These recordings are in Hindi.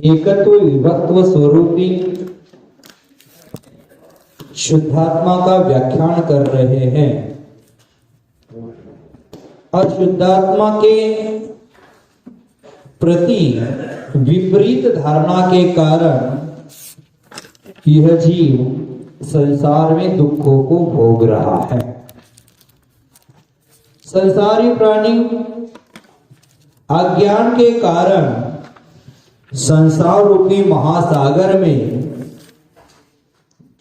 एकत्व विभक्त्व स्वरूपी शुद्धात्मा का व्याख्यान कर रहे हैं और शुद्धात्मा के प्रति विपरीत धारणा के कारण यह जीव संसार में दुखों को भोग रहा है। संसारी प्राणी अज्ञान के कारण संसार रूपी महासागर में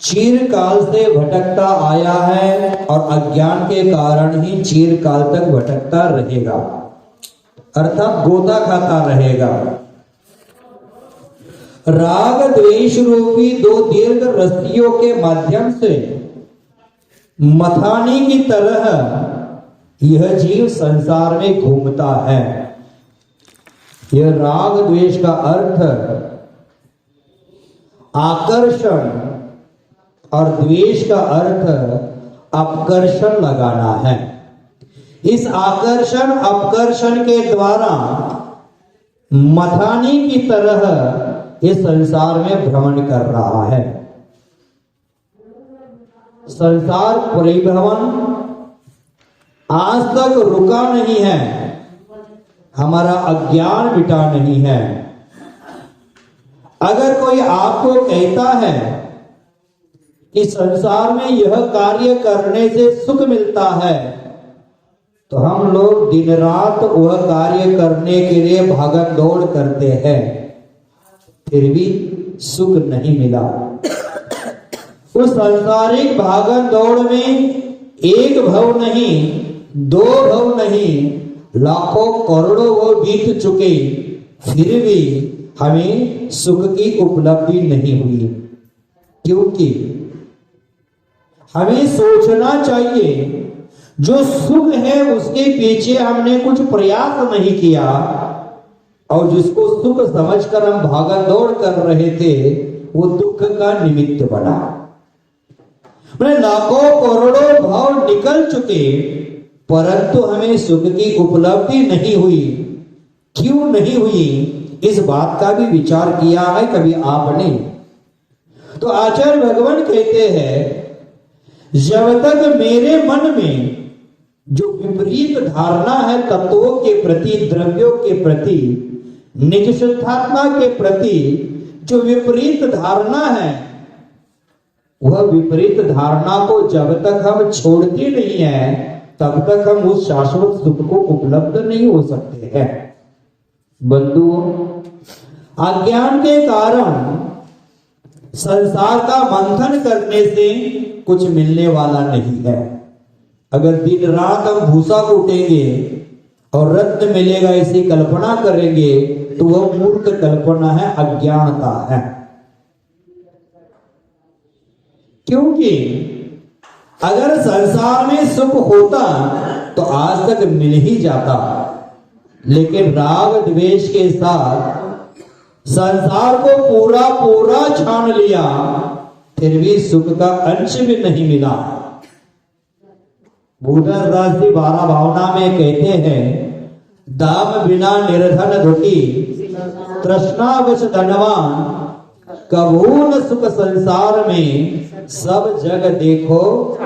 चिरकाल से भटकता आया है और अज्ञान के कारण ही चिरकाल तक भटकता रहेगा, अर्थात गोता खाता रहेगा। राग द्वेष रूपी दो दीर्घ रस्सियों के माध्यम से मथानी की तरह यह जीव संसार में घूमता है। यह राग द्वेष का अर्थ आकर्षण और द्वेष का अर्थ अपकर्षण लगाना है। इस आकर्षण अपकर्षण के द्वारा मथानी की तरह इस संसार में भ्रमण कर रहा है। संसार परिभ्रमण आज तक रुका नहीं है, हमारा अज्ञान मिटा नहीं है। अगर कोई आपको कहता है कि संसार में यह कार्य करने से सुख मिलता है, तो हम लोग दिन रात वह कार्य करने के लिए भागम दौड़ करते हैं, फिर भी सुख नहीं मिला। उस सांसारिक भागम दौड़ में एक भव नहीं, दो भव नहीं, लाखों करोड़ों वो बीत चुके, फिर भी हमें सुख की उपलब्धि नहीं हुई। क्योंकि हमें सोचना चाहिए जो सुख है उसके पीछे हमने कुछ प्रयास नहीं किया, और जिसको सुख समझकर हम भागम दौड़ कर रहे थे वो दुख का निमित्त बना। लाखों करोड़ों भाव निकल चुके, परंतु हमें सुख की उपलब्धि नहीं हुई। क्यों नहीं हुई, इस बात का भी विचार किया है कभी आपने? तो आचार्य भगवान कहते हैं, जब तक मेरे मन में जो विपरीत धारणा है तत्वों के प्रति, द्रव्यों के प्रति, निज शुद्धात्मा के प्रति जो विपरीत धारणा है, वह विपरीत धारणा को जब तक हम छोड़ते नहीं है तब तक हम उस शाश्वत सुख को उपलब्ध नहीं हो सकते हैं। बंधुओं, अज्ञान के कारण संसार का मंथन करने से कुछ मिलने वाला नहीं है। अगर दिन रात हम भूसा कूटेंगे और रत्न मिलेगा ऐसी कल्पना करेंगे तो वह मूर्ख कल्पना है, अज्ञानता है। क्योंकि अगर संसार में सुख होता तो आज तक मिल ही जाता, लेकिन राग द्वेष के साथ संसार को पूरा पूरा छान लिया, फिर भी सुख का अंश भी नहीं मिला। भूधर दास जी 12 भावना में कहते हैं, दाम बिना निर्धन दुखी, तृष्णावश धनवान, कभू न सुख संसार में, सब जग देखो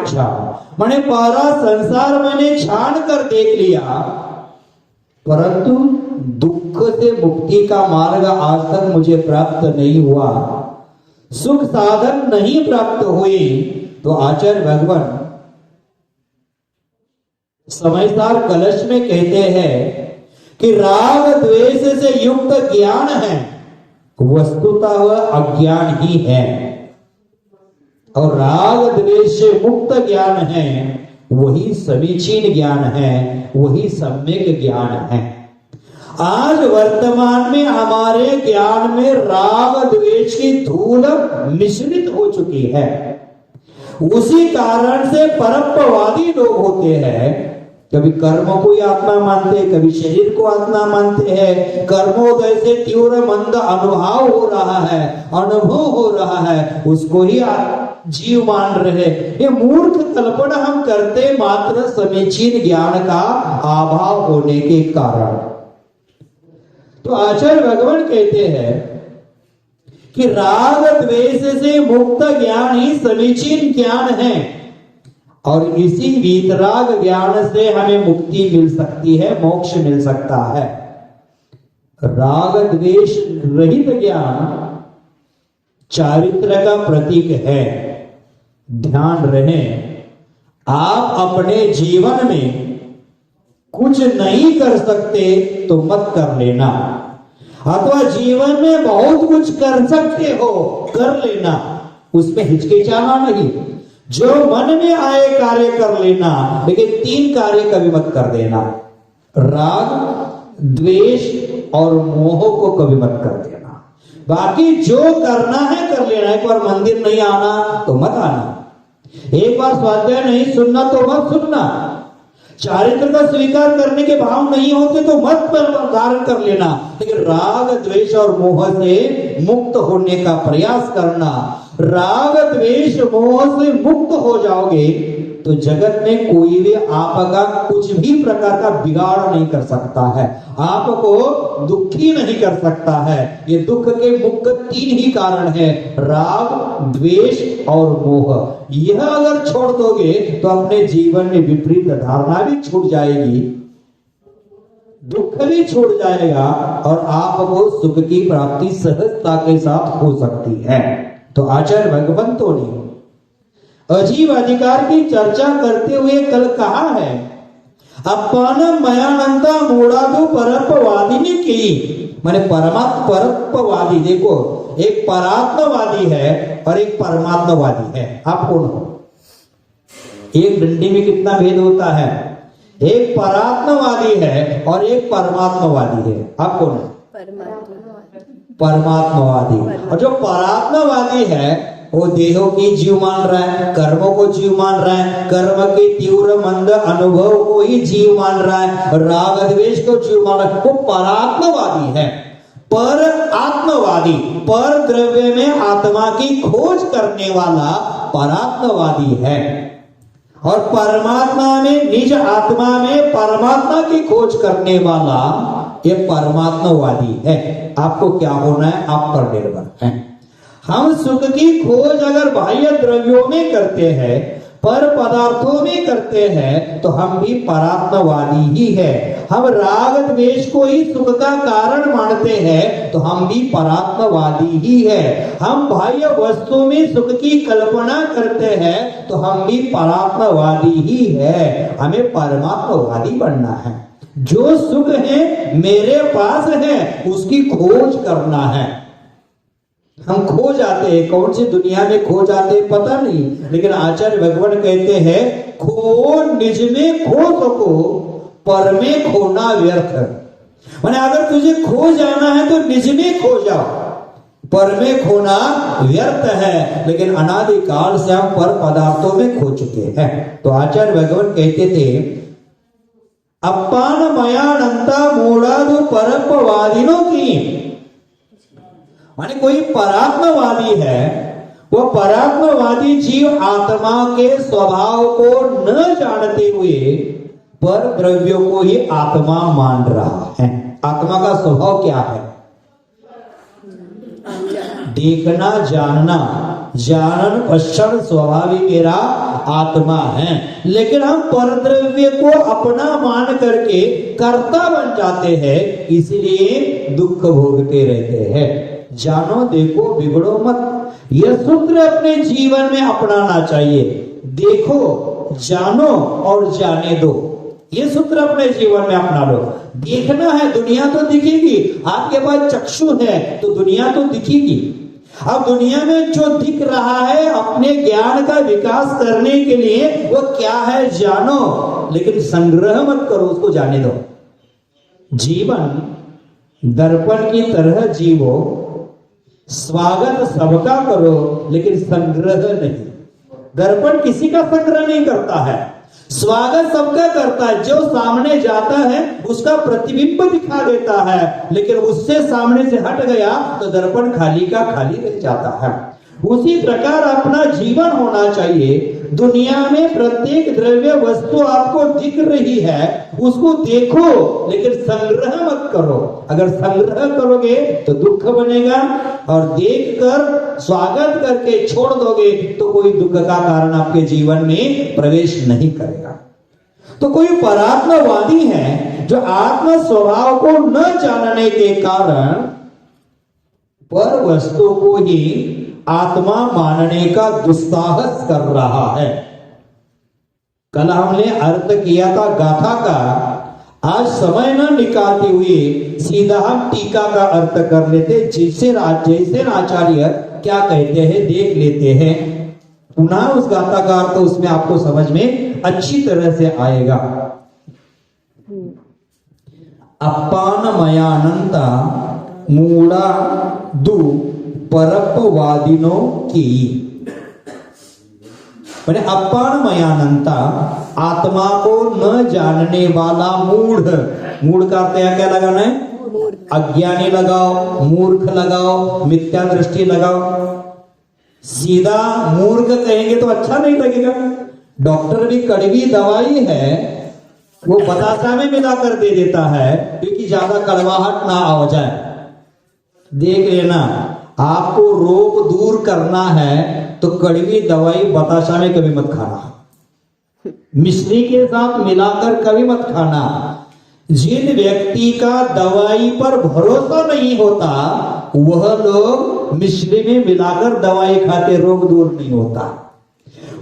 छान। मैंने पूरा संसार मैंने छान कर देख लिया, परंतु दुख से मुक्ति का मार्ग आज तक मुझे प्राप्त नहीं हुआ, सुख साधन नहीं प्राप्त हुई। तो आचार्य भगवान समझदार कलश में कहते हैं कि राग द्वेष से युक्त ज्ञान है, वस्तुतः वह अज्ञान ही है, और राग द्वेष से मुक्त ज्ञान है वही समीचीन ज्ञान है, वही सम्यक ज्ञान है। आज वर्तमान में हमारे ज्ञान में राग द्वेष की धूल मिश्रित हो चुकी है। उसी कारण से परम्पवादी लोग होते हैं, कभी कर्म को ही आत्मा मानते हैं, कभी शरीर को आत्मा मानते हैं। कर्मोदय से तीव्र मंद अनुभव हो रहा है, अनुभव हो रहा है, उसको ही जीव मान रहे। ये मूर्ख कल्पना हम करते मात्र समीचीन ज्ञान का अभाव होने के कारण। तो आचार्य भगवान कहते हैं कि राग द्वेष से मुक्त ज्ञान ही समीचीन ज्ञान है और इसी वीतराग ज्ञान से हमें मुक्ति मिल सकती है, मोक्ष मिल सकता है। राग द्वेष रहित ज्ञान चारित्र का प्रतीक है। ध्यान रहे, आप अपने जीवन में कुछ नहीं कर सकते तो मत कर लेना, अथवा जीवन में बहुत कुछ कर सकते हो कर लेना, उसमें हिचकिचाना नहीं। जो मन में आए कार्य कर लेना, लेकिन 3 कार्य कभी मत कर देना, राग द्वेष और मोह को कभी मत कर देना। बाकी जो करना है कर लेना। एक बार मंदिर नहीं आना तो मत आना, एक बार स्वाध्याय नहीं सुनना तो मत सुनना, चारित्र का स्वीकार करने के भाव नहीं होते तो मत धारण कर लेना, लेकिन राग द्वेष और मोह से मुक्त होने का प्रयास करना। राग द्वेष मोह से मुक्त हो जाओगे तो जगत में कोई भी आपका कुछ भी प्रकार का बिगाड़ नहीं कर सकता है, आपको दुखी नहीं कर सकता है। ये दुख के मुख्य 3 ही कारण है, राग द्वेष और मोह। यह अगर छोड़ दोगे तो अपने जीवन में विपरीत धारणा भी छूट जाएगी, दुख भी छूट जाएगा और आपको सुख की प्राप्ति सहजता के साथ हो सकती है। तो आचार्य भगवंतों ने अजीव अधिकार की चर्चा करते हुए कल कहा है, अपान मयानंता मूढ़ादु परपवादी ने की, माने परपवादी। देखो, एक परात्मवादी है और एक परमात्मवादी है। आप कौन हो? एक डंडी में कितना भेद होता है? एक परात्मवादी है और एक परमात्मवादी है। आप कौन है? परमात्मवादी। और जो परात्मवादी है वो देहों की जीव मान रहा है, कर्मों को जीव मान रहा है, कर्म के तीव्र मंद अनुभव को ही जीव मान रहा है, राग द्वेष को जीव मान रहा है, वो परात्मवादी है। पर आत्मवादी, पर द्रव्य में आत्मा की खोज करने वाला परात्मवादी है, और परमात्मा में निज आत्मा में परमात्मा की खोज करने वाला ये परमात्मवादी है। आपको क्या होना है, आप पर निर्भर है। हम सुख की खोज अगर बाह्य द्रव्यों में करते हैं, पर पदार्थों में करते हैं, तो हम भी परात्मवादी ही है। हम राग द्वेष को ही सुख का कारण मानते हैं तो हम भी परात्मवादी ही है। हम बाह्य वस्तु में सुख की कल्पना करते हैं तो हम भी परात्मवादी ही है। हमें परमात्मवादी बनना है। जो सुख है मेरे पास है, उसकी खोज करना है। हम खो जाते हैं, कौन सी दुनिया में खो जाते हैं पता नहीं, लेकिन आचार्य भगवान कहते हैं, खो निज में खो सको, पर में खोना व्यर्थ। माने अगर तुझे खो जाना है तो निज में खो जाओ, पर में खोना व्यर्थ है। लेकिन अनादिकाल से हम पर पदार्थों में खो चुके हैं। तो आचार्य भगवान कहते थे, अपान मयानंता मूढ़ादु परपवादिनों की, माने कोई परात्मवादी है, वो परात्मवादी जीव आत्मा के स्वभाव को न जानते हुए पर द्रव्यों को ही आत्मा मान रहा है। आत्मा का स्वभाव क्या है? देखना, जानना, जानन पश्चन स्वभावी मेरा आत्मा है। लेकिन हम परद्रव्य को अपना मान करके कर्ता बन जाते हैं, इसलिए दुख भोगते रहते हैं। जानो, देखो, बिगड़ो मत, यह सूत्र अपने जीवन में अपनाना चाहिए। देखो, जानो और जाने दो, ये सूत्र अपने जीवन में अपना लो। देखना है, दुनिया तो दिखेगी, आपके पास चक्षु है तो दुनिया तो दिखेगी। अब दुनिया में जो दिख रहा है अपने ज्ञान का विकास करने के लिए वो क्या है जानो, लेकिन संग्रह मत करो, उसको जाने दो। जीवन दर्पण की तरह जीवो, स्वागत सबका करो, लेकिन संग्रह नहीं। दर्पण किसी का संग्रह नहीं करता है, स्वागत सबका करता है। जो सामने जाता है उसका प्रतिबिंब दिखा देता है, लेकिन उससे सामने से हट गया तो दर्पण खाली का खाली रह जाता है। उसी प्रकार अपना जीवन होना चाहिए। दुनिया में प्रत्येक द्रव्य वस्तु आपको दिख रही है, उसको देखो, लेकिन संग्रह मत करो। अगर संग्रह करोगे तो दुख बनेगा, और देखकर स्वागत करके छोड़ दोगे तो कोई दुख का कारण आपके जीवन में प्रवेश नहीं करेगा। तो कोई परात्मवादी है जो आत्म स्वभाव को न जानने के कारण पर वस्तु को ही आत्मा मानने का दुस्साहस कर रहा है। कल हमने अर्थ किया था गाथा का, आज समय न निकालते हुए सीधा हम टीका का अर्थ कर लेते, जैसे आचार्य क्या कहते हैं देख लेते हैं। पुनः उस गाथा का अर्थ उसमें आपको समझ में अच्छी तरह से आएगा। अपानमयानंता मूढ़ा दु परपवादिनों की, मैंने अपानमयानंता आत्मा को न जानने वाला मूढ़, मूढ़ का अर्थ क्या लगाना है? अज्ञानी लगाओ, मूर्ख लगाओ, मिथ्या दृष्टि लगाओ। सीधा मूर्ख कहेंगे तो अच्छा नहीं लगेगा। डॉक्टर भी कड़वी दवाई है वो बतासा में मिलाकर दे देता है क्योंकि ज्यादा कड़वाहट ना आ जाए। देख लेना, आपको रोग दूर करना है तो कड़वी दवाई बतासा में कभी मत खाना, मिश्री के साथ मिलाकर कभी मत खाना। जिन व्यक्ति का दवाई पर भरोसा नहीं होता वह लोग मिश्री में मिलाकर दवाई खाते, रोग दूर नहीं होता।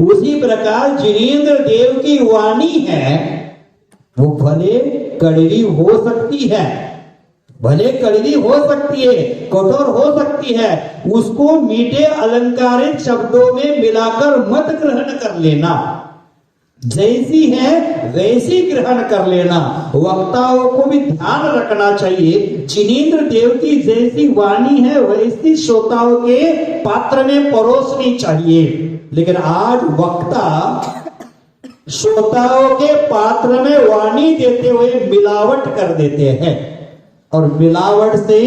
उसी प्रकार जिनेंद्र देव की वाणी है वो भले कड़वी हो सकती है, भले कड़वी हो सकती है, कठोर हो सकती है, उसको मीठे अलंकारित शब्दों में मिलाकर मत ग्रहण कर लेना। जैसी है वैसी ग्रहण कर लेना। वक्ताओं को भी ध्यान रखना चाहिए, जिनेंद्र देव की जैसी वाणी है वैसी श्रोताओं के पात्र में परोसनी चाहिए। लेकिन आज वक्ता श्रोताओं के पात्र में वाणी देते हुए मिलावट कर देते हैं और मिलावट से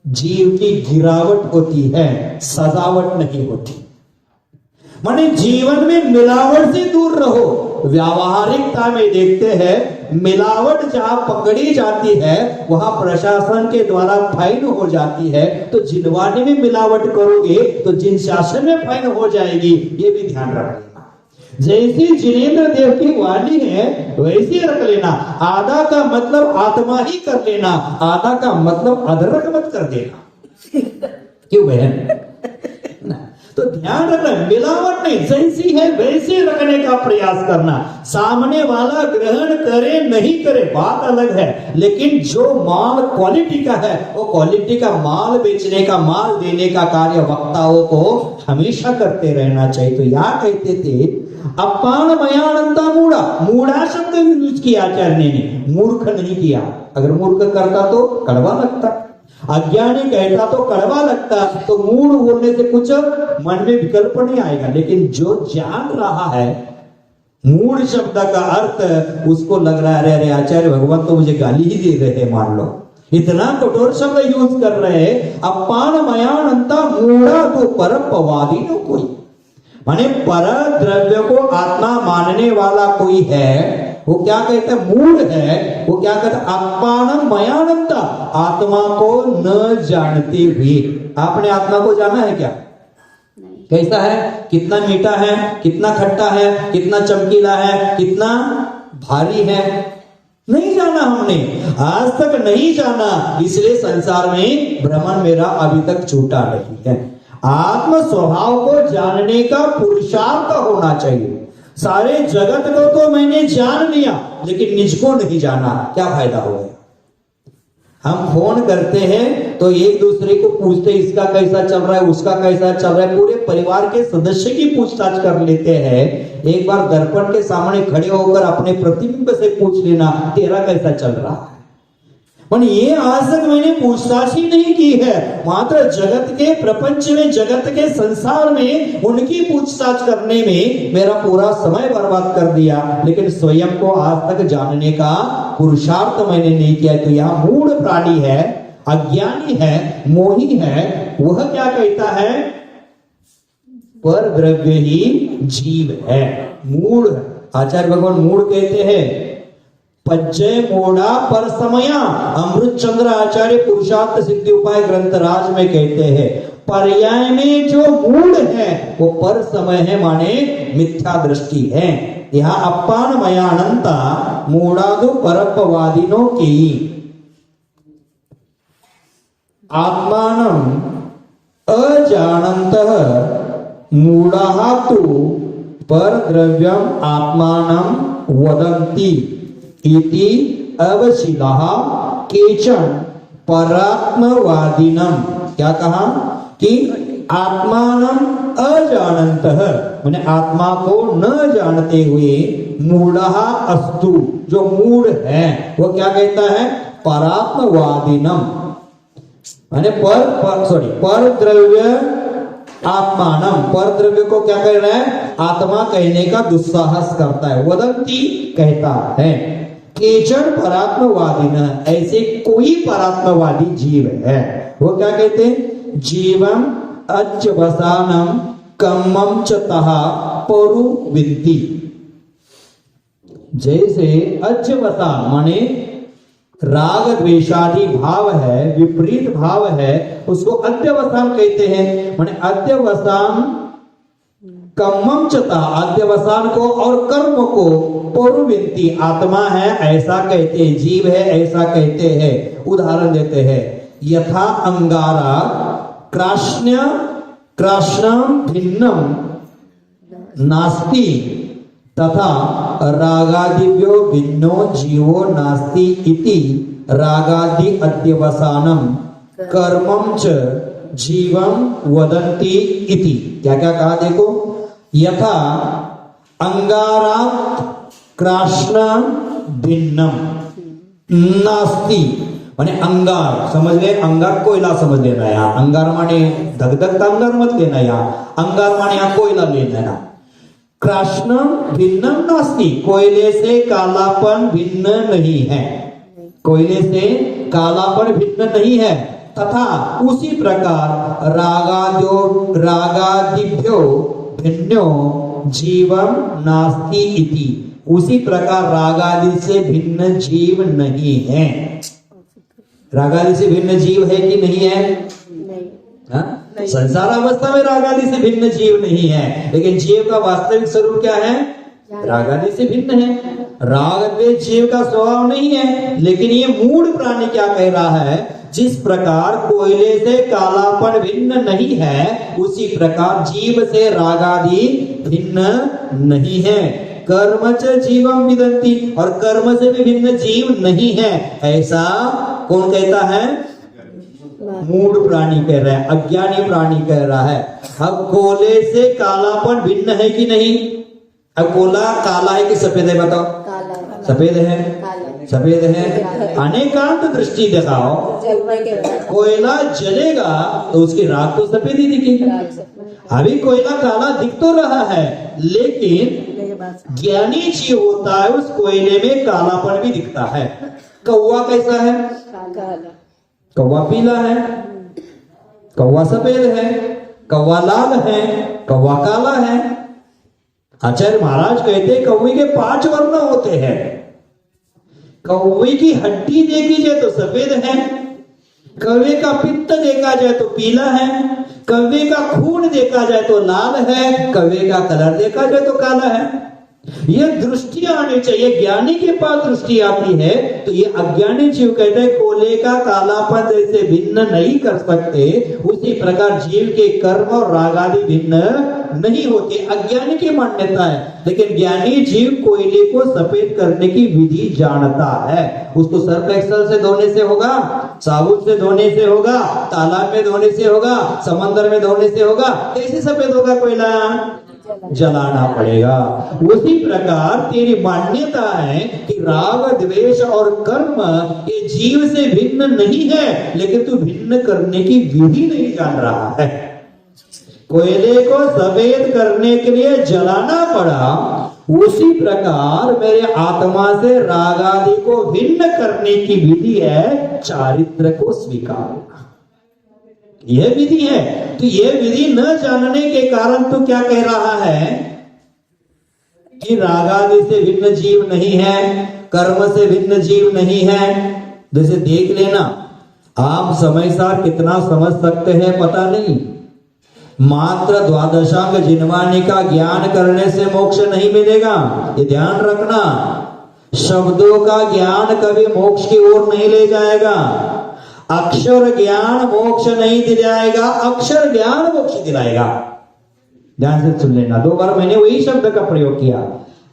जीव की गिरावट होती है, सजावट नहीं होती। माने जीवन में मिलावट से दूर रहो। व्यावहारिकता में देखते हैं मिलावट जहां पकड़ी जाती है वहां प्रशासन के द्वारा फाइन हो जाती है, तो जिनवाणी में मिलावट करोगे तो जिन शासन में फाइन हो जाएगी, ये भी ध्यान रखना। जैसी जिनेंद्र देव की वाणी है वैसी रख लेना। आधा का मतलब आत्मा ही कर लेना, आधा का मतलब अदरक मत कर देना। क्यों बहन? तो ध्यान रखना, मिलावट नहीं, जैसी है वैसे रखने का प्रयास करना। सामने वाला ग्रहण करे नहीं करे बात अलग है, लेकिन जो माल क्वालिटी का है वो क्वालिटी का माल बेचने का, माल देने का कार्य वक्ताओं को हमेशा करते रहना चाहिए। तो यहाँ कहते थे अपान मयानंदा मूढ़ा, मूढ़ा शब्द यूज किया आचार्य ने, मूर्ख नहीं किया। अगर मूर्ख करता तो कड़वा लगता, अज्ञानी कहता तो कड़वा लगता, तो मूढ़ बोलने से कुछ मन में विकल्प नहीं आएगा। लेकिन जो जान रहा है मूढ़ शब्द का अर्थ, उसको लग रहा है अरे अरे आचार्य भगवान तो मुझे गाली ही दे रहे हैं, मान लो इतना कठोर शब्द यूज कर रहे हैं। अपान मयानंता मूढ़ा तो परपवादी न कोई, माने पर द्रव्य को आत्मा मानने वाला कोई है, वो क्या कहते हैं? मूढ़ है। वो क्या कहते हैं? अपानम मयानंता, आत्मा को न जानते हुए। आपने आत्मा को जाना है क्या? कैसा है, कितना मीठा है, कितना खट्टा है, कितना चमकीला है, कितना भारी है, नहीं जाना हमने, आज तक नहीं जाना। इसलिए संसार में भ्रमण मेरा अभी तक छूटा नहीं है। आत्म स्वभाव को जानने का पुरुषार्थ होना चाहिए। सारे जगत को तो मैंने जान लिया लेकिन निज को नहीं जाना, क्या फायदा हो गया? हम फोन करते हैं तो एक दूसरे को पूछते हैं इसका कैसा चल रहा है, उसका कैसा चल रहा है, पूरे परिवार के सदस्य की पूछताछ कर लेते हैं। एक बार दर्पण के सामने खड़े होकर अपने प्रतिबिंब से पूछ लेना तेरा कैसा चल रहा है। पर ये आज तक मैंने पूछताछ ही नहीं की है, मात्र जगत के प्रपंच में, जगत के संसार में उनकी पूछताछ करने में मेरा पूरा समय बर्बाद कर दिया, लेकिन स्वयं को आज तक जानने का पुरुषार्थ मैंने नहीं किया। तो यहाँ मूढ़ प्राणी है, अज्ञानी है, मोही है, वह क्या कहता है? पर द्रव्य ही जीव है, मूढ़। आचार्य भगवान मूढ़ कहते हैं पज्जय मोड़ा पर समया। अमृत चंद्र आचार्य पुरुषार्थ सिद्धि उपाय ग्रंथराज में कहते हैं पर्याय में जो मूड है वो पर समय है, माने मिथ्या दृष्टि है। यहाँ अपान मयानंता मूढ़ादु परपवादिनों की आत्मानं अजानन्तः मूढ़ाः तु परद्रव्यम् आत्मानं वदन्ति इति अवशिलाः केचन परात्मवादिनं। क्या कहा कि आत्मानं अजानन्तः माने आत्मा को न जानते हुए मूढ़ः अस्तु जो मूढ़ है वो क्या कहता है परात्मवादिनम माने पर द्रव्य आत्मानम पर द्रव्य को क्या कह रहा है आत्मा कहने का दुस्साहस करता है। वदंती कहता है केचन परात्मवादी न ऐसे कोई परात्मवादी जीव है वो क्या कहते हैं जीवम अज्वसानम कम्मम चतः परुविद्धि। जैसे अज्वसान माने राग द्वेषादि भाव है विपरीत भाव है उसको अध्यवसान कहते हैं। माने अध्यवसान कम्मम चता अध्यवसान को और कर्म को परुविद्धि आत्मा है ऐसा कहते हैं जीव है ऐसा कहते हैं। उदाहरण देते हैं यथा अंगारा कृष्णम भिन्नम नास्ति तथा रागादिभ्यो भिन्नो जीवो नास्ति इति रागादि अध्यवसानम कर्मम च जीवम वदन्ति इति। क्या क्या कहा देखो यथा अंगारात् कृष्ण भिन्नम नास्ति माने अंगार समझ ले अंगार कोयला समझ लेना यहाँ अंगार माने धगधगता अंगार मत लेना यहाँ अंगार माने यहाँ कोयला लेना। कृष्ण भिन्नम नास्ति कोयले से कालापन भिन्न नहीं है कोयले से कालापन भिन्न नहीं है। तथा उसी प्रकार रागादिभ्यो भिन्नो जीवम नास्ति इति उसी प्रकार रागादि से भिन्न जीव नहीं है। रागादि से भिन्न जीव है कि नहीं है नहीं। संसार अवस्था में रागादि से भिन्न जीव नहीं है लेकिन जीव का वास्तविक स्वरूप क्या है रागादि से भिन्न है। राग द्वेष जीव का स्वभाव नहीं है लेकिन ये मूढ़ प्राणी क्या कह रहा है जिस प्रकार कोयले से कालापन भिन्न नहीं है उसी प्रकार जीव से रागादि भिन्न नहीं है। कर्म च जीवम विदन्ति और कर्म से भी भिन्न जीव नहीं है ऐसा कौन कहता है मूढ़ प्राणी कह रहा है अज्ञानी प्राणी कह रहा है। अब कोयले से कालापन भिन्न है कि नहीं। अब कोयला काला है कि सफेद है बताओ सफेद है सफेद है। अनेकांत दृष्टि दिखाओ कोयला जलेगा तो उसकी राख तो सफेद ही दिखेगी। अभी कोयला काला दिख तो रहा है लेकिन ज्ञानी जीव होता है उस कोयले में कालापन भी दिखता है। कौवा कैसा है कौवा पीला है कौवा सफेद है कौवा लाल है कौवा काला है। आचार्य महाराज कहते कौवे के 5 वर्ण होते हैं। कौवे की हड्डी देखी जाए तो सफेद है कौवे का पित्त देखा जाए तो पीला है कौवे का खून देखा जाए तो लाल है कौवे का कलर देखा जाए तो काला है। ये दृष्टि आनी चाहिए। ज्ञानी के पास दृष्टि आती है तो ये अज्ञानी जीव कहते हैं कोयले का कालापन जैसे भिन्न नहीं कर सकते उसी प्रकार जीव के कर्म और रागादि भिन्न नहीं होते। अज्ञानी की मान्यता है लेकिन ज्ञानी जीव कोयले को सफेद करने की विधि जानता है। उसको सर्फ एक्सेल से धोने से होगा साबुन से धोने से होगा तालाब में धोने से होगा समंदर में धोने से होगा कैसे सफेद होगा कोयला जलाना पड़ेगा। उसी प्रकार तेरी मान्यता है कि राग द्वेष और कर्म ये जीव से भिन्न नहीं है लेकिन तू भिन्न करने की विधि नहीं जान रहा है। कोयले को सफेद करने के लिए जलाना पड़ा उसी प्रकार मेरे आत्मा से राग आदि को भिन्न करने की विधि है चारित्र को स्वीकार। यह विधि है तो यह विधि न जानने के कारण तो क्या कह रहा है कि रागादि से भिन्न जीव नहीं है कर्म से भिन्न जीव नहीं है। जैसे देख लेना, आप समय सार कितना समझ सकते हैं पता नहीं, मात्र द्वादशांग जिनवाणी का ज्ञान करने से मोक्ष नहीं मिलेगा, ये ध्यान रखना। शब्दों का ज्ञान कभी मोक्ष की ओर नहीं ले जाएगा। अक्षर ज्ञान मोक्ष नहीं दिलाएगा, अक्षर ज्ञान मोक्ष दिलाएगा। ध्यान से सुन लेना, 2 बार मैंने वही शब्द का प्रयोग किया।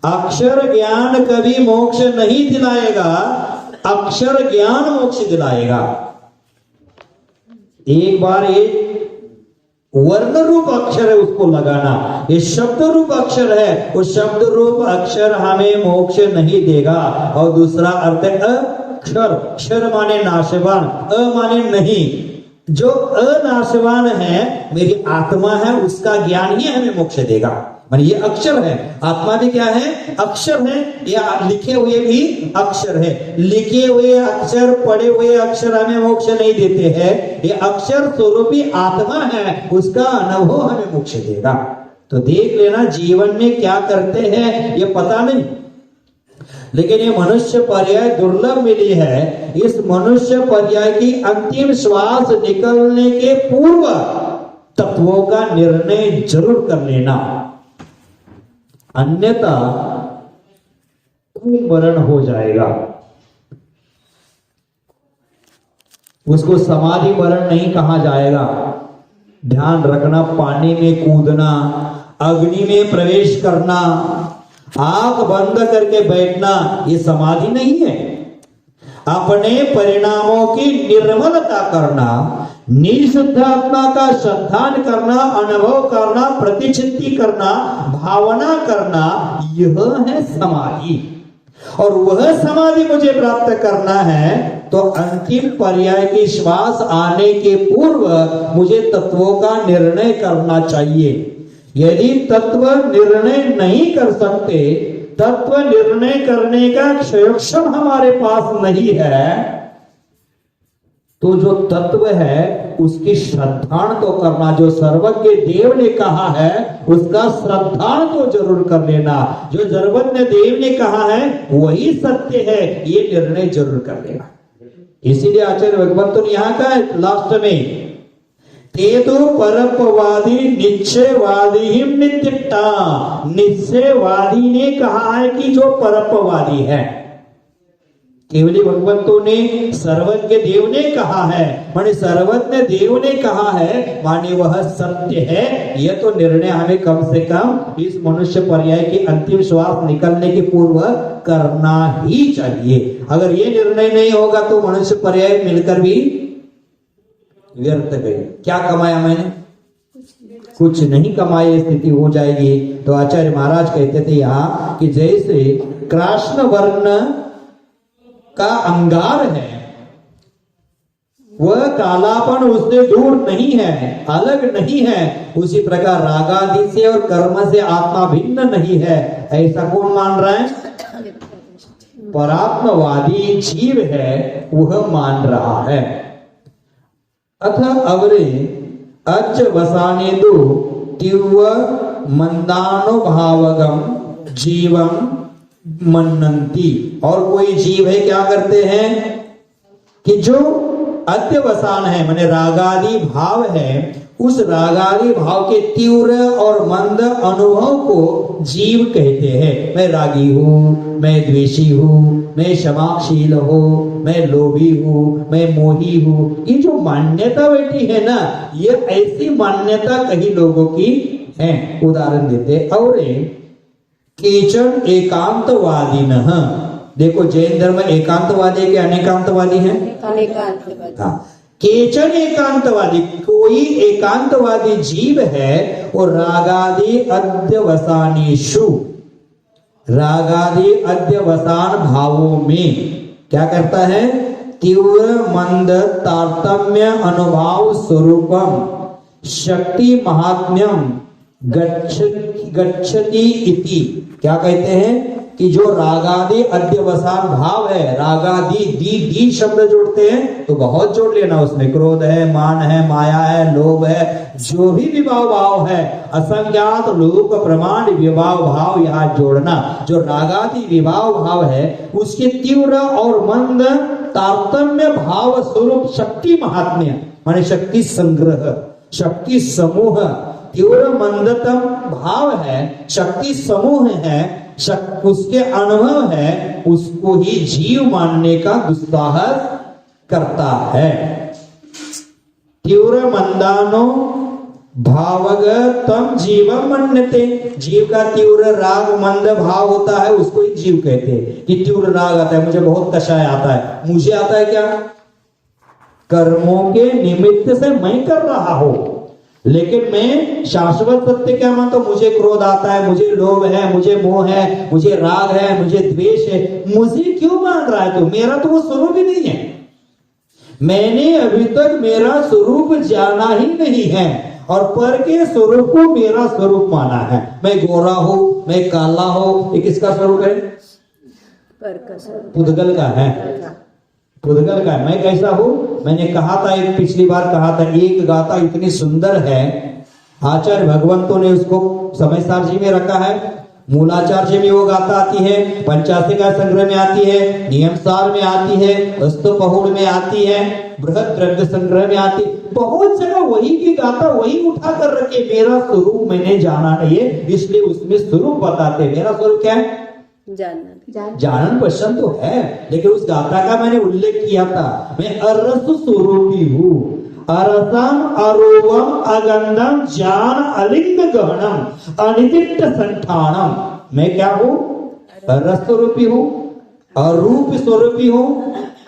अक्षर ज्ञान कभी मोक्ष नहीं दिलाएगा, अक्षर ज्ञान मोक्ष दिलाएगा। एक बार ये वर्ण रूप अक्षर है उसको लगाना, ये शब्द रूप अक्षर है, वो शब्द रूप अक्षर हमें मोक्ष नहीं देगा। और दूसरा अर्थ है अक्षर, क्षर माने नाशवान, अ माने नहीं। जो अनाशवान है मेरी आत्मा है, उसका ज्ञान ही हमें मोक्ष देगा। माने ये अक्षर है, आत्मा भी क्या है, अक्षर है, या लिखे हुए भी अक्षर है। लिखे हुए अक्षर, पढ़े हुए अक्षर हमें मोक्ष नहीं देते हैं, ये अक्षर स्वरूपी आत्मा है, उसका अनुभव हमें मोक्ष देगा। तो देख लेना, जीवन में क्या करते हैं ये पता नहीं, लेकिन ये मनुष्य पर्याय दुर्लभ मिली है। इस मनुष्य पर्याय की अंतिम श्वास निकलने के पूर्व तत्वों का निर्णय जरूर कर लेना, अन्यथा मरण हो जाएगा। उसको समाधि मरण नहीं कहा जाएगा। ध्यान रखना, पानी में कूदना, अग्नि में प्रवेश करना, आंख बंद करके बैठना, ये समाधि नहीं है। अपने परिणामों की निर्मलता करना, निःशुद्ध आत्मा का श्रद्धान करना, अनुभव करना, प्रतिचित्ति करना, भावना करना, यह है समाधि। और वह समाधि मुझे प्राप्त करना है तो अंतिम पर्याय की श्वास आने के पूर्व मुझे तत्वों का निर्णय करना चाहिए। यदि तत्व निर्णय नहीं कर सकते, तत्व निर्णय करने का क्षयोक्षम हमारे पास नहीं है, तो जो तत्व है उसकी श्रद्धान तो करना। जो सर्वज्ञ देव ने कहा है उसका श्रद्धान तो जरूर कर लेना। जो सर्वज्ञ देव ने कहा है वही सत्य है, ये निर्णय जरूर कर लेना। इसीलिए आचार्य भगवंत ने यहाँ का लास्ट में ते तो परपवादी निश्चयवादी ही नित्यता, निश्चयवादी ने कहा है कि जो परपवादी है, केवली भगवंतों ने सर्वज्ञ देव ने कहा है, माने सर्वज्ञ देव ने कहा है, माने वह सत्य है। यह तो निर्णय हमें कम से कम इस मनुष्य पर्याय की अंतिम श्वास निकलने के पूर्व करना ही चाहिए। अगर ये निर्णय नहीं होगा तो मनुष्य पर्याय मिलकर भी व्यर्थ गए। क्या कमाया मैंने? कुछ नहीं कमाई स्थिति हो जाएगी। तो आचार्य महाराज कहते थे यहाँ कि जैसे कृष्ण वर्ण का अंगार है, वह कालापन उससे दूर नहीं है, अलग नहीं है, उसी प्रकार रागादि से और कर्म से आत्मा भिन्न नहीं है। ऐसा कौन मान रहा है? परात्मवादी जीव है वह मान रहा है। अथ अवरे अच वसाने दो तीव्र मंदानुभावगम जीवम मनंती। और कोई जीव है क्या करते हैं कि जो अध्यवसान है, माने रागादि भाव है, उस रागादि भाव के तीव्र और मंद अनुभव को जीव कहते हैं। मैं रागी हूँ, मैं द्वेषी हूँ, मैं क्षमाशील हूँ, मैं लोभी हूँ, मैं मोही हूँ। ये जो मान्यता बैठी है ना, ये ऐसी मान्यता कई लोगों की है। उदाहरण देते और केचन एकांतवादी न, देखो जैन धर्म एकांतवादी है कि अनेकांतवादी है? हाँ, केचन एकांतवादी, कोई एकांतवादी जीव है और रागादि अध्यवसानेषु, रागादि अध्यवसान भावों में क्या करता है? तीव्र मंद तारतम्य अनुभाव स्वरूपम शक्ति महात्म्यम गच्छति इति। क्या कहते हैं? कि जो रागादि अध्यवसान भाव है, रागादि दी शब्द जोड़ते हैं तो बहुत जोड़ लेना उसमें, क्रोध है, मान है, माया है, लोभ है, जो भी विभाव भाव है, असंज्ञात लोक प्रमाण विभाव भाव यहाँ जोड़ना। जो रागादि विभाव भाव है उसके तीव्र और मंद तारतम्य भाव स्वरूप शक्ति महात्म्य माने शक्ति संग्रह, शक्ति समूह, तीव्र मंदतम भाव है, शक्ति समूह है, उसके अनुभव है, उसको ही जीव मानने का दुस्साहस करता है। तीव्र मंदानो भावगतम जीवम मन्यते, जीव का तीव्र राग मंद भाव होता है उसको ही जीव कहते हैं। कि तीव्र राग आता है, मुझे बहुत कषाय आता है, मुझे आता है क्या? कर्मों के निमित्त से मैं कर रहा हूं, लेकिन मैं शाश्वत सत्य क्या मानता हूं? मुझे क्रोध आता है, मुझे लोभ है, मुझे मोह है, मुझे राग है, मुझे द्वेष है, मुझे क्यों मान रहा है? तो मेरा तो वो स्वरूप ही नहीं है। मैंने अभी तक मेरा स्वरूप जाना ही नहीं है और पर के स्वरूप को मेरा स्वरूप माना है। मैं गोरा हूं, मैं काला हूं, ये किसका स्वरूप है? पर का स्वरूप पुद्गल का है, पुद्गल का। मैं कैसा हूं? मैंने कहा था, एक पिछली बार कहा था, एक गाथा इतनी सुंदर है, आचार्य भगवंतों ने उसको समय सार जी में रखा है। मूलाचार्य में वो गाथा आती है, पंचाशिका संग्रह में आती है, नियम सार में आती है, अस्तु पहुड़ में आती है, बृहद द्रव्य संग्रह में आती है। बहुत जगह वही की गाथा वही उठा कर रखे, मेरा स्वरूप मैंने जाना नहीं है, इसलिए उसमें स्वरूप बताते। मेरा स्वरूप क्या है? जानन पसंद तो है, लेकिन उस गाथा का मैंने उल्लेख किया था, मैं अरस स्वरूपी हूँ। अरसम अरूपम अगंधम जान अलिंग गहनम अनिदिष्ट संठानम। मैं क्या हूँ? रस स्वरूपी हूँ, अरूप स्वरूपी हूँ,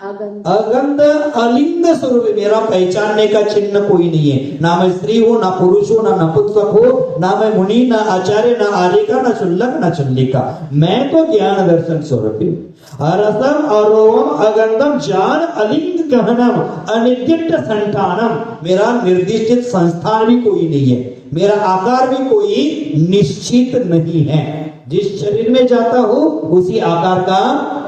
अगंध अलिंग स्वरूप। मेरा पहचानने का चिन्ह कोई नहीं है। ना मैं स्त्री हूँ, ना पुरुष हूँ, ना नपुंसक हूँ, ना मैं मुनि, ना आचार्य, ना आर्यिका, ना शुल्लक, ना चंडिका। मैं तो ज्ञान दर्शन स्वरूपी हूँ। अरसम अरोम अगंधम जान अलिंग गहनम अनिर्दिष्ट संठानम। मेरा निर्दिष्टित संस्थान भी कोई नहीं है, मेरा आकार भी कोई निश्चित नहीं है। जिस शरीर में जाता हूं उसी आकार का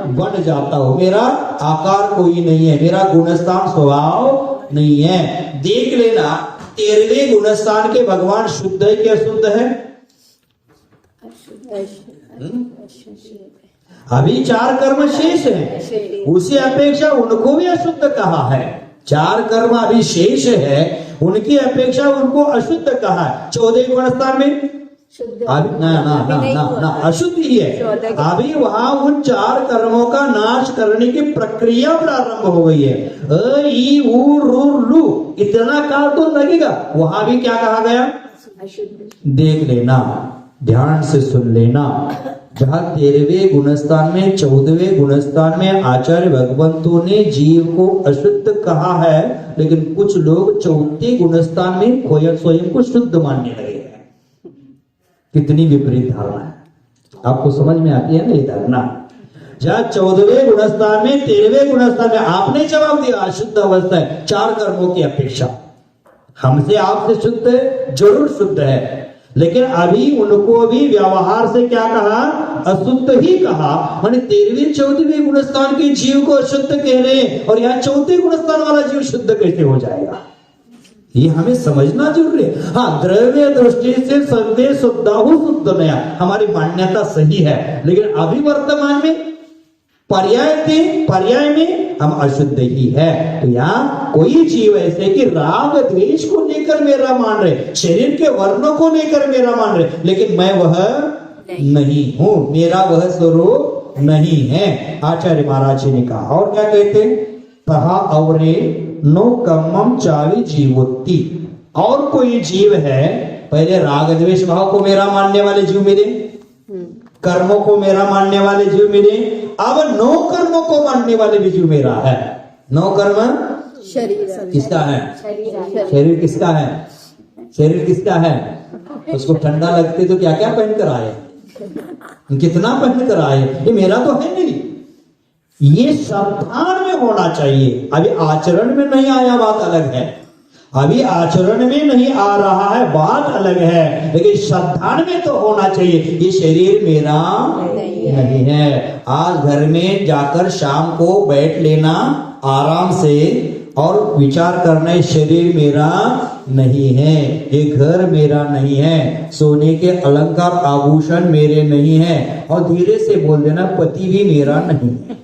बन जाता हूं। मेरा आकार कोई नहीं है, मेरा गुणस्थान स्वभाव नहीं है। देख लेना, 13वें गुणस्थान के भगवान शुद्ध है कि अशुद्ध है? अभी 4 कर्म शेष है, उसी अपेक्षा उनको भी अशुद्ध कहा है। 4 कर्म अभी शेष है, उनकी अपेक्षा उनको अशुद्ध कहा है। 14वें गुणस्थान में अभी ना अशुद्ध ही है। अभी वहां उन 4 कर्मों का नाश करने की प्रक्रिया प्रारंभ हो गई है। अ ई उ रु लु, इतना काल तो लगेगा। वहां भी क्या कहा गया? देख लेना, ध्यान से सुन लेना। जहाँ 13वें गुणस्थान में 14वें गुणस्थान में आचार्य भगवंतों ने जीव को अशुद्ध कहा है, लेकिन कुछ लोग 4थे गुणस्थान में स्वयं को शुद्ध मानने लगे हैं। कितनी विपरीत धारणा है, आपको समझ में आती है ना ये धारणा? जहाँ 14वें गुणस्थान में 13वें गुणस्थान में आपने जवाब दिया अशुद्ध अवस्था है 4 कर्मों की अपेक्षा। हमसे आपसे शुद्ध है, जरूर शुद्ध है, लेकिन अभी उनको भी व्यवहार से क्या कहा? अशुद्ध ही कहा। माने 13वें 14वें गुणस्थान के जीव को अशुद्ध कह रहे हैं, और यहाँ 4थे गुणस्थान वाला जीव शुद्ध कैसे हो जाएगा? ये हमें समझना जरूरी है। हाँ, द्रव्य दृष्टि से सर्वे शुद्धाहु शुद्ध नया, हमारी मान्यता सही है, लेकिन अभी वर्तमान में पर्याय में हम अशुद्ध ही है। तो यहाँ कोई जीव ऐसे कि राग द्वेष को लेकर मेरा मान रहे, शरीर के वर्णों को लेकर मेरा मान रहे, लेकिन मैं वह नहीं हूं, मेरा वह स्वरूप नहीं है। आचार्य महाराज जी ने कहा, और क्या कहते हैं? कहा अवरे नो कम्मम चावी जीवोत्ति। और कोई जीव है, पहले राग द्वेष भाव को मेरा मानने वाले जीव मिले, कर्मों को मेरा मानने वाले जीव मिले, अब 9 कर्मों को मानने वाले भी जीव मेरा है। 9 कर्म शरीर किसका है? शरीर किसका है? शरीर किसका है? उसको ठंडा लगते तो क्या क्या पहन कर आए, कितना पहन कर आए, ये मेरा तो है नहीं। ये सावधान में होना चाहिए। अभी आचरण में नहीं आया, बात अलग है। अभी आचरण में नहीं आ रहा है, बात अलग है, लेकिन श्रद्धा में तो होना चाहिए। ये शरीर मेरा नहीं है। आज घर में जाकर शाम को बैठ लेना आराम से और विचार करना, ये शरीर मेरा नहीं है, ये घर मेरा नहीं है, सोने के अलंकार आभूषण मेरे नहीं है, और धीरे से बोल देना पति भी मेरा नहीं है।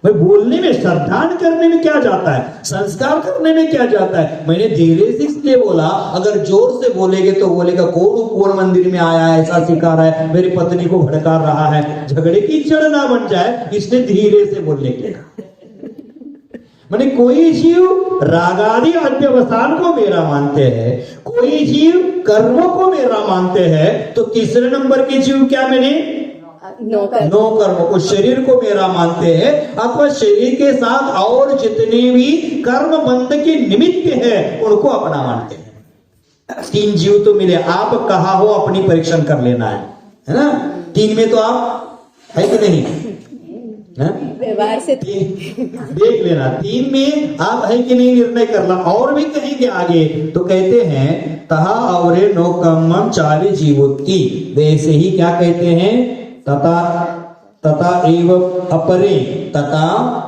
भाई बोलने में, श्रद्धान करने में क्या जाता है, संस्कार करने में क्या जाता है। मैंने धीरे से इसलिए बोला, अगर जोर से बोलेगे तो बोलेगा कौन मंदिर में आया है, ऐसा सिखा रहा है, मेरी पत्नी को भड़का रहा है, झगड़े की जड़ ना बन जाए, इसलिए धीरे से बोलने के। माने कोई जीव रागादि अध्यवसान को मेरा मानते हैं, कोई जीव कर्मों को मेरा मानते हैं, तो तीसरे नंबर के जीव क्या मैंने नो कर्म को, शरीर को मेरा मानते हैं, अथवा शरीर के साथ और जितने भी कर्म बंध के निमित्त है उनको अपना मानते हैं। तीन जीव तो मिले, आप कहा हो अपनी परीक्षण कर लेना है ना। तीन में तो आप है कि नहीं, व्यवहार से देख लेना, तीन में आप है कि नहीं निर्णय करना। और भी कहेंगे आगे, तो कहते हैं तहा अवरे नो कम्मम चारि जीवोत्ति, वैसे ही क्या कहते हैं, तथा एव अपरे, तथा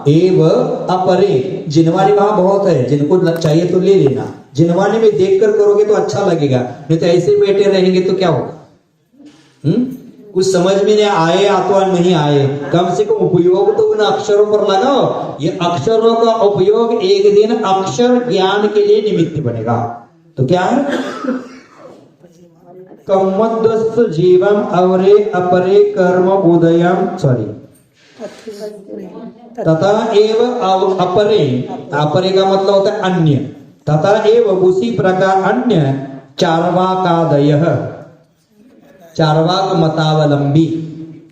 एव अपरे। जिनवानी वहां बहुत है, जिनको चाहिए तो ले लेना। जिनवानी में देखकर करोगे तो अच्छा लगेगा, नहीं तो ऐसे बैठे रहेंगे तो क्या होगा। कुछ समझ में नहीं आए अथवा नहीं आए, कम से कम उपयोग तो उन अक्षरों पर लगाओ। ये अक्षरों का उपयोग एक दिन अक्षर ज्ञान के लिए निमित्त बनेगा। तो क्या है, कम्मद्वस्त जीवम अवरे अपरे कर्म बोधयम, सॉरी, तथा एव अपरे, अपरे का मतलब होता है अन्य, तथा एव उसी प्रकार अन्य चार्वाकादयः, चार्वाक मतावलंबी।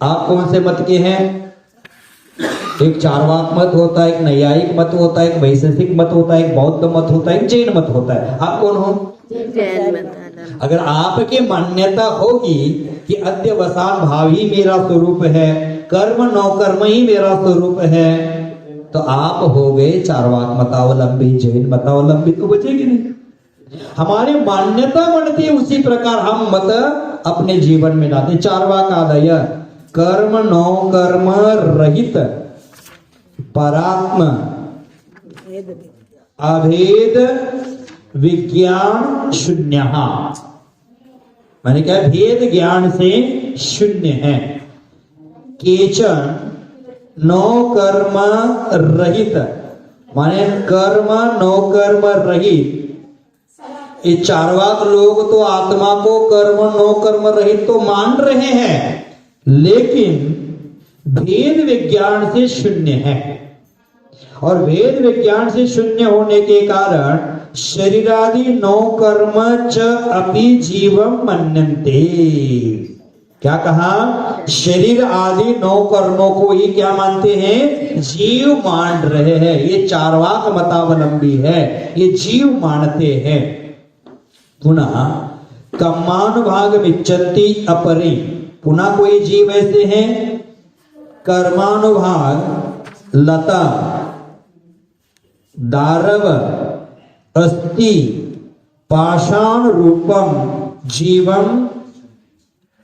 आप कौन से मत के हैं, एक चार्वाक मत होता है, एक नैयायिक मत होता है, एक वैशेषिक मत होता है, एक बौद्ध मत होता है, एक जैन मत होता है। आप कौन हो, जैन मत। अगर आपकी मान्यता होगी कि अध्यवसान भाव ही मेरा स्वरूप है, कर्म नौ कर्म ही मेरा स्वरूप है, तो आप हो गए चार्वाक मतावलंबी, जैन मतावलंबी, तो बचेगी नहीं। हमारी मान्यता बनती है, उसी प्रकार हम मत अपने जीवन में लाते। चार्वाकादय कर्म नौ कर्म रहित परात्म अभेद विज्ञान शून्य, माने क्या, भेद ज्ञान से शून्य है। केचन नो कर्म रहित, माने कर्म नो कर्म रहित। ये चार्वाक लोग तो आत्मा को कर्म नो कर्म रहित तो मान रहे हैं, लेकिन भेद विज्ञान से शून्य है। और भेद विज्ञान से शून्य होने के कारण शरीरादि नौ कर्म च अपि जीवम मन्यन्ते। क्या कहा, शरीर आदि नौ कर्मों को ही क्या मानते हैं, जीव मान रहे हैं। ये चार्वाक मतावलंबी है, ये जीव मानते हैं। पुनः कर्मानुभाग विच्चन्ति अपरे, पुनः कोई जीव ऐसे हैं कर्मानुभाग लता दारव अस्ति पाषाण रूपम जीवम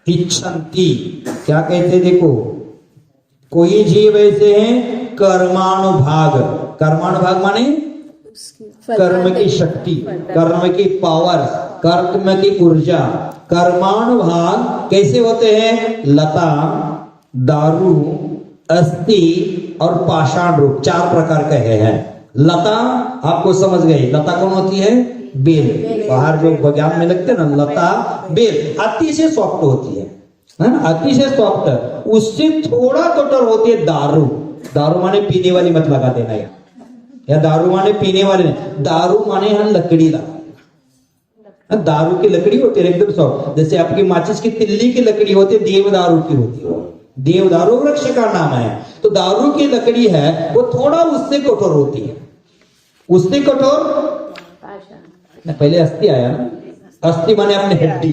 इच्छन्ति। क्या कहते, देखो कोई जीव ऐसे हैं कर्मानुभाग, कर्मानुभाग माने कर्म की शक्ति, कर्म की पावर, कर्म की ऊर्जा। कर्मानुभाग कैसे होते हैं, लता दारू अस्थि और पाषाण रूप, चार प्रकार कहे हैं। लता आपको समझ गई, लता कौन होती है, बेल, बाहर जो बगान में लगते हैं ना, लता बेल अतिशय सॉफ्ट होती है ना, अतिशय सॉफ्ट। उससे थोड़ा कठोर होती है दारू। दारू माने पीने वाली मत लगा देना, या दारू माने पीने वाले नहीं, दारू माने हम लकड़ी लगा। दारू की लकड़ी होती है एकदम सॉफ्ट, जैसे आपकी माचिस की तिल्ली की लकड़ी होती है, देवदारू की होती है, देवदारू वृक्ष का नाम है। तो दारू की लकड़ी है वो थोड़ा उससे कठोर होती है, उससे कठोर पहले अस्थि आया ना, अस्थि माने अपनी हड्डी,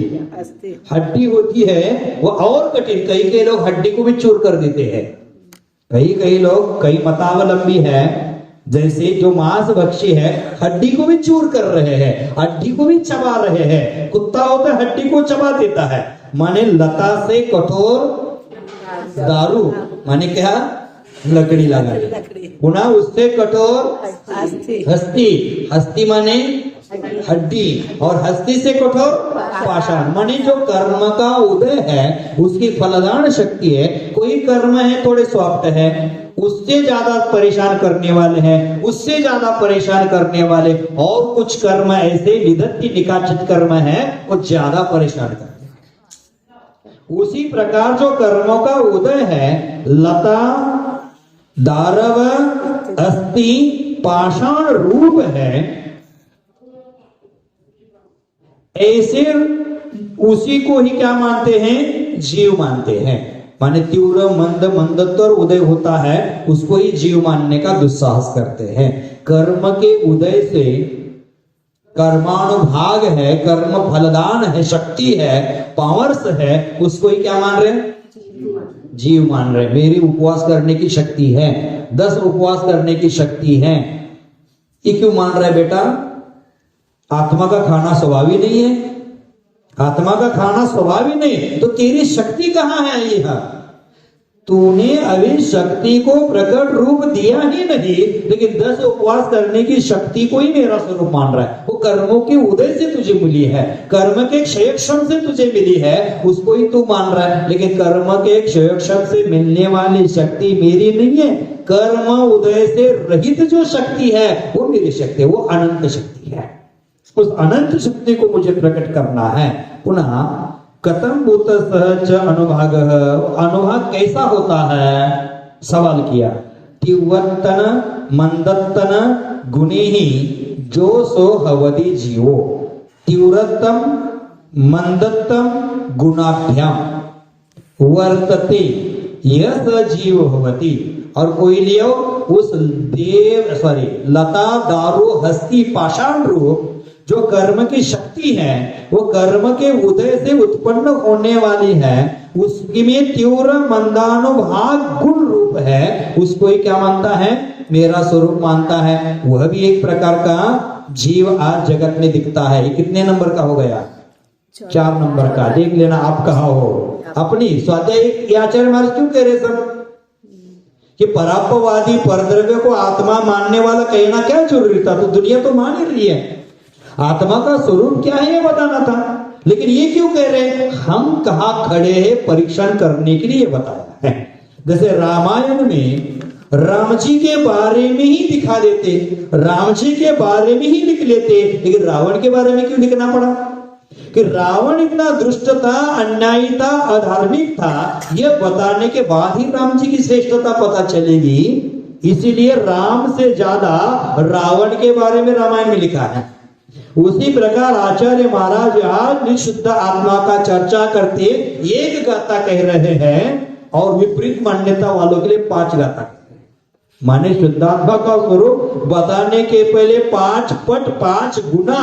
हड्डी होती है वो और कठिन। कई लोग हड्डी को भी चूर कर देते हैं, कई लोग, कई मतावलंबी है जैसे जो मांस भक्षी है हड्डी को भी चूर कर रहे हैं, हड्डी को भी चबा रहे हैं। कुत्ता होता है हड्डी को चबा देता है, माने लता से कठोर दारू, माने क्या, लकड़ी लगा पुनः उससे कठोर हस्ती, हस्ती माने हड्डी, और हस्ती से कठोर पाषाण, माने जो कर्म का उदय है उसकी फलदान शक्ति है। कोई कर्म है थोड़े सॉफ्ट है, उससे ज्यादा परेशान करने वाले हैं, उससे ज्यादा परेशान करने वाले, और कुछ कर्म ऐसे निधत्ति निकाचित कर्म है वो ज्यादा परेशान करते हैं। उसी प्रकार जो कर्मों का उदय है लता दारव अस्थि पाषाण रूप है, ऐसे उसी को ही क्या मानते हैं, जीव मानते हैं। माने तीव्र मंद मंदत्व उदय होता है उसको ही जीव मानने का दुस्साहस करते हैं। कर्म के उदय से कर्मानुभाग है, कर्म फलदान है, शक्ति है, पावर्स है, उसको ही क्या मान रहे हैं, जीव मान रहे। मेरी उपवास करने की शक्ति है, 10 उपवास करने की शक्ति है, ये क्यों मान रहा है बेटा? आत्मा का खाना स्वभाव ही नहीं है, आत्मा का खाना स्वभाव ही नहीं, तो तेरी शक्ति कहां है? यह तूने अभी शक्ति को प्रकट रूप दिया ही नहीं, लेकिन 10 उपवास करने की शक्ति को ही मेरा स्वरूप मान रहा है। वो कर्मों के उदय से तुझे मिली है, कर्म के क्षयक्षम से तुझे मिली है, उसको ही तू मान रहा है। लेकिन कर्म के क्षयक्षम से मिलने वाली शक्ति मेरी नहीं है, कर्म उदय से रहित जो शक्ति है वो मेरी शक्ति है, वो अनंत शक्ति है। उस अनंत शक्ति को मुझे प्रकट करना है। पुनः कथम भूत सहज अनुभाग, अनुभाग कैसा होता है? सवाल किया। तीव्रतन मंदतन गुणे ही जो सो हवति जीवो, तीव्रतम मंदतम गुणाभ्याम वर्तते यह स जीव भवति। और कोई लियो उस देव लता दारू हस्ती पाषाण रूप जो कर्म की शक्ति है, वो कर्म के उदय से उत्पन्न होने वाली है, उसमें तीव्र मंदानुभाग गुण रूप है, उसको ही क्या मानता है? मेरा स्वरूप मानता है। वह भी एक प्रकार का जीव आज जगत में दिखता है। ये कितने नंबर का हो गया? 4 नंबर का। देख लेना आप कहा हो अपनी स्वाध्याय। आचार्य महाराज क्यों कह रहे सब कि परापवादी परद्रव्य को आत्मा मानने वाला कहना क्या जरूरी था? तो दुनिया तो मान ही रही है, आत्मा का स्वरूप क्या है ये बताना था। लेकिन ये क्यों कह रहे हैं? हम कहां खड़े हैं परीक्षण करने के लिए बताया है। जैसे रामायण में राम जी के बारे में ही दिखा देते, राम जी के बारे में ही लिख लेते, लेकिन रावण के बारे में क्यों लिखना पड़ा? कि रावण इतना दुष्ट था, अन्यायी था, अधार्मिक था, यह बताने के बाद ही राम जी की श्रेष्ठता पता चलेगी। इसीलिए राम से ज्यादा रावण के बारे में रामायण में लिखा है। उसी प्रकार आचार्य महाराज आज निशुद्ध आत्मा का चर्चा करते एक गाथा कह रहे हैं और विपरीत मान्यता वालों के लिए 5 गाथा। माने शुद्धात्मा का स्वरूप बताने के पहले 5 पट 5 गुना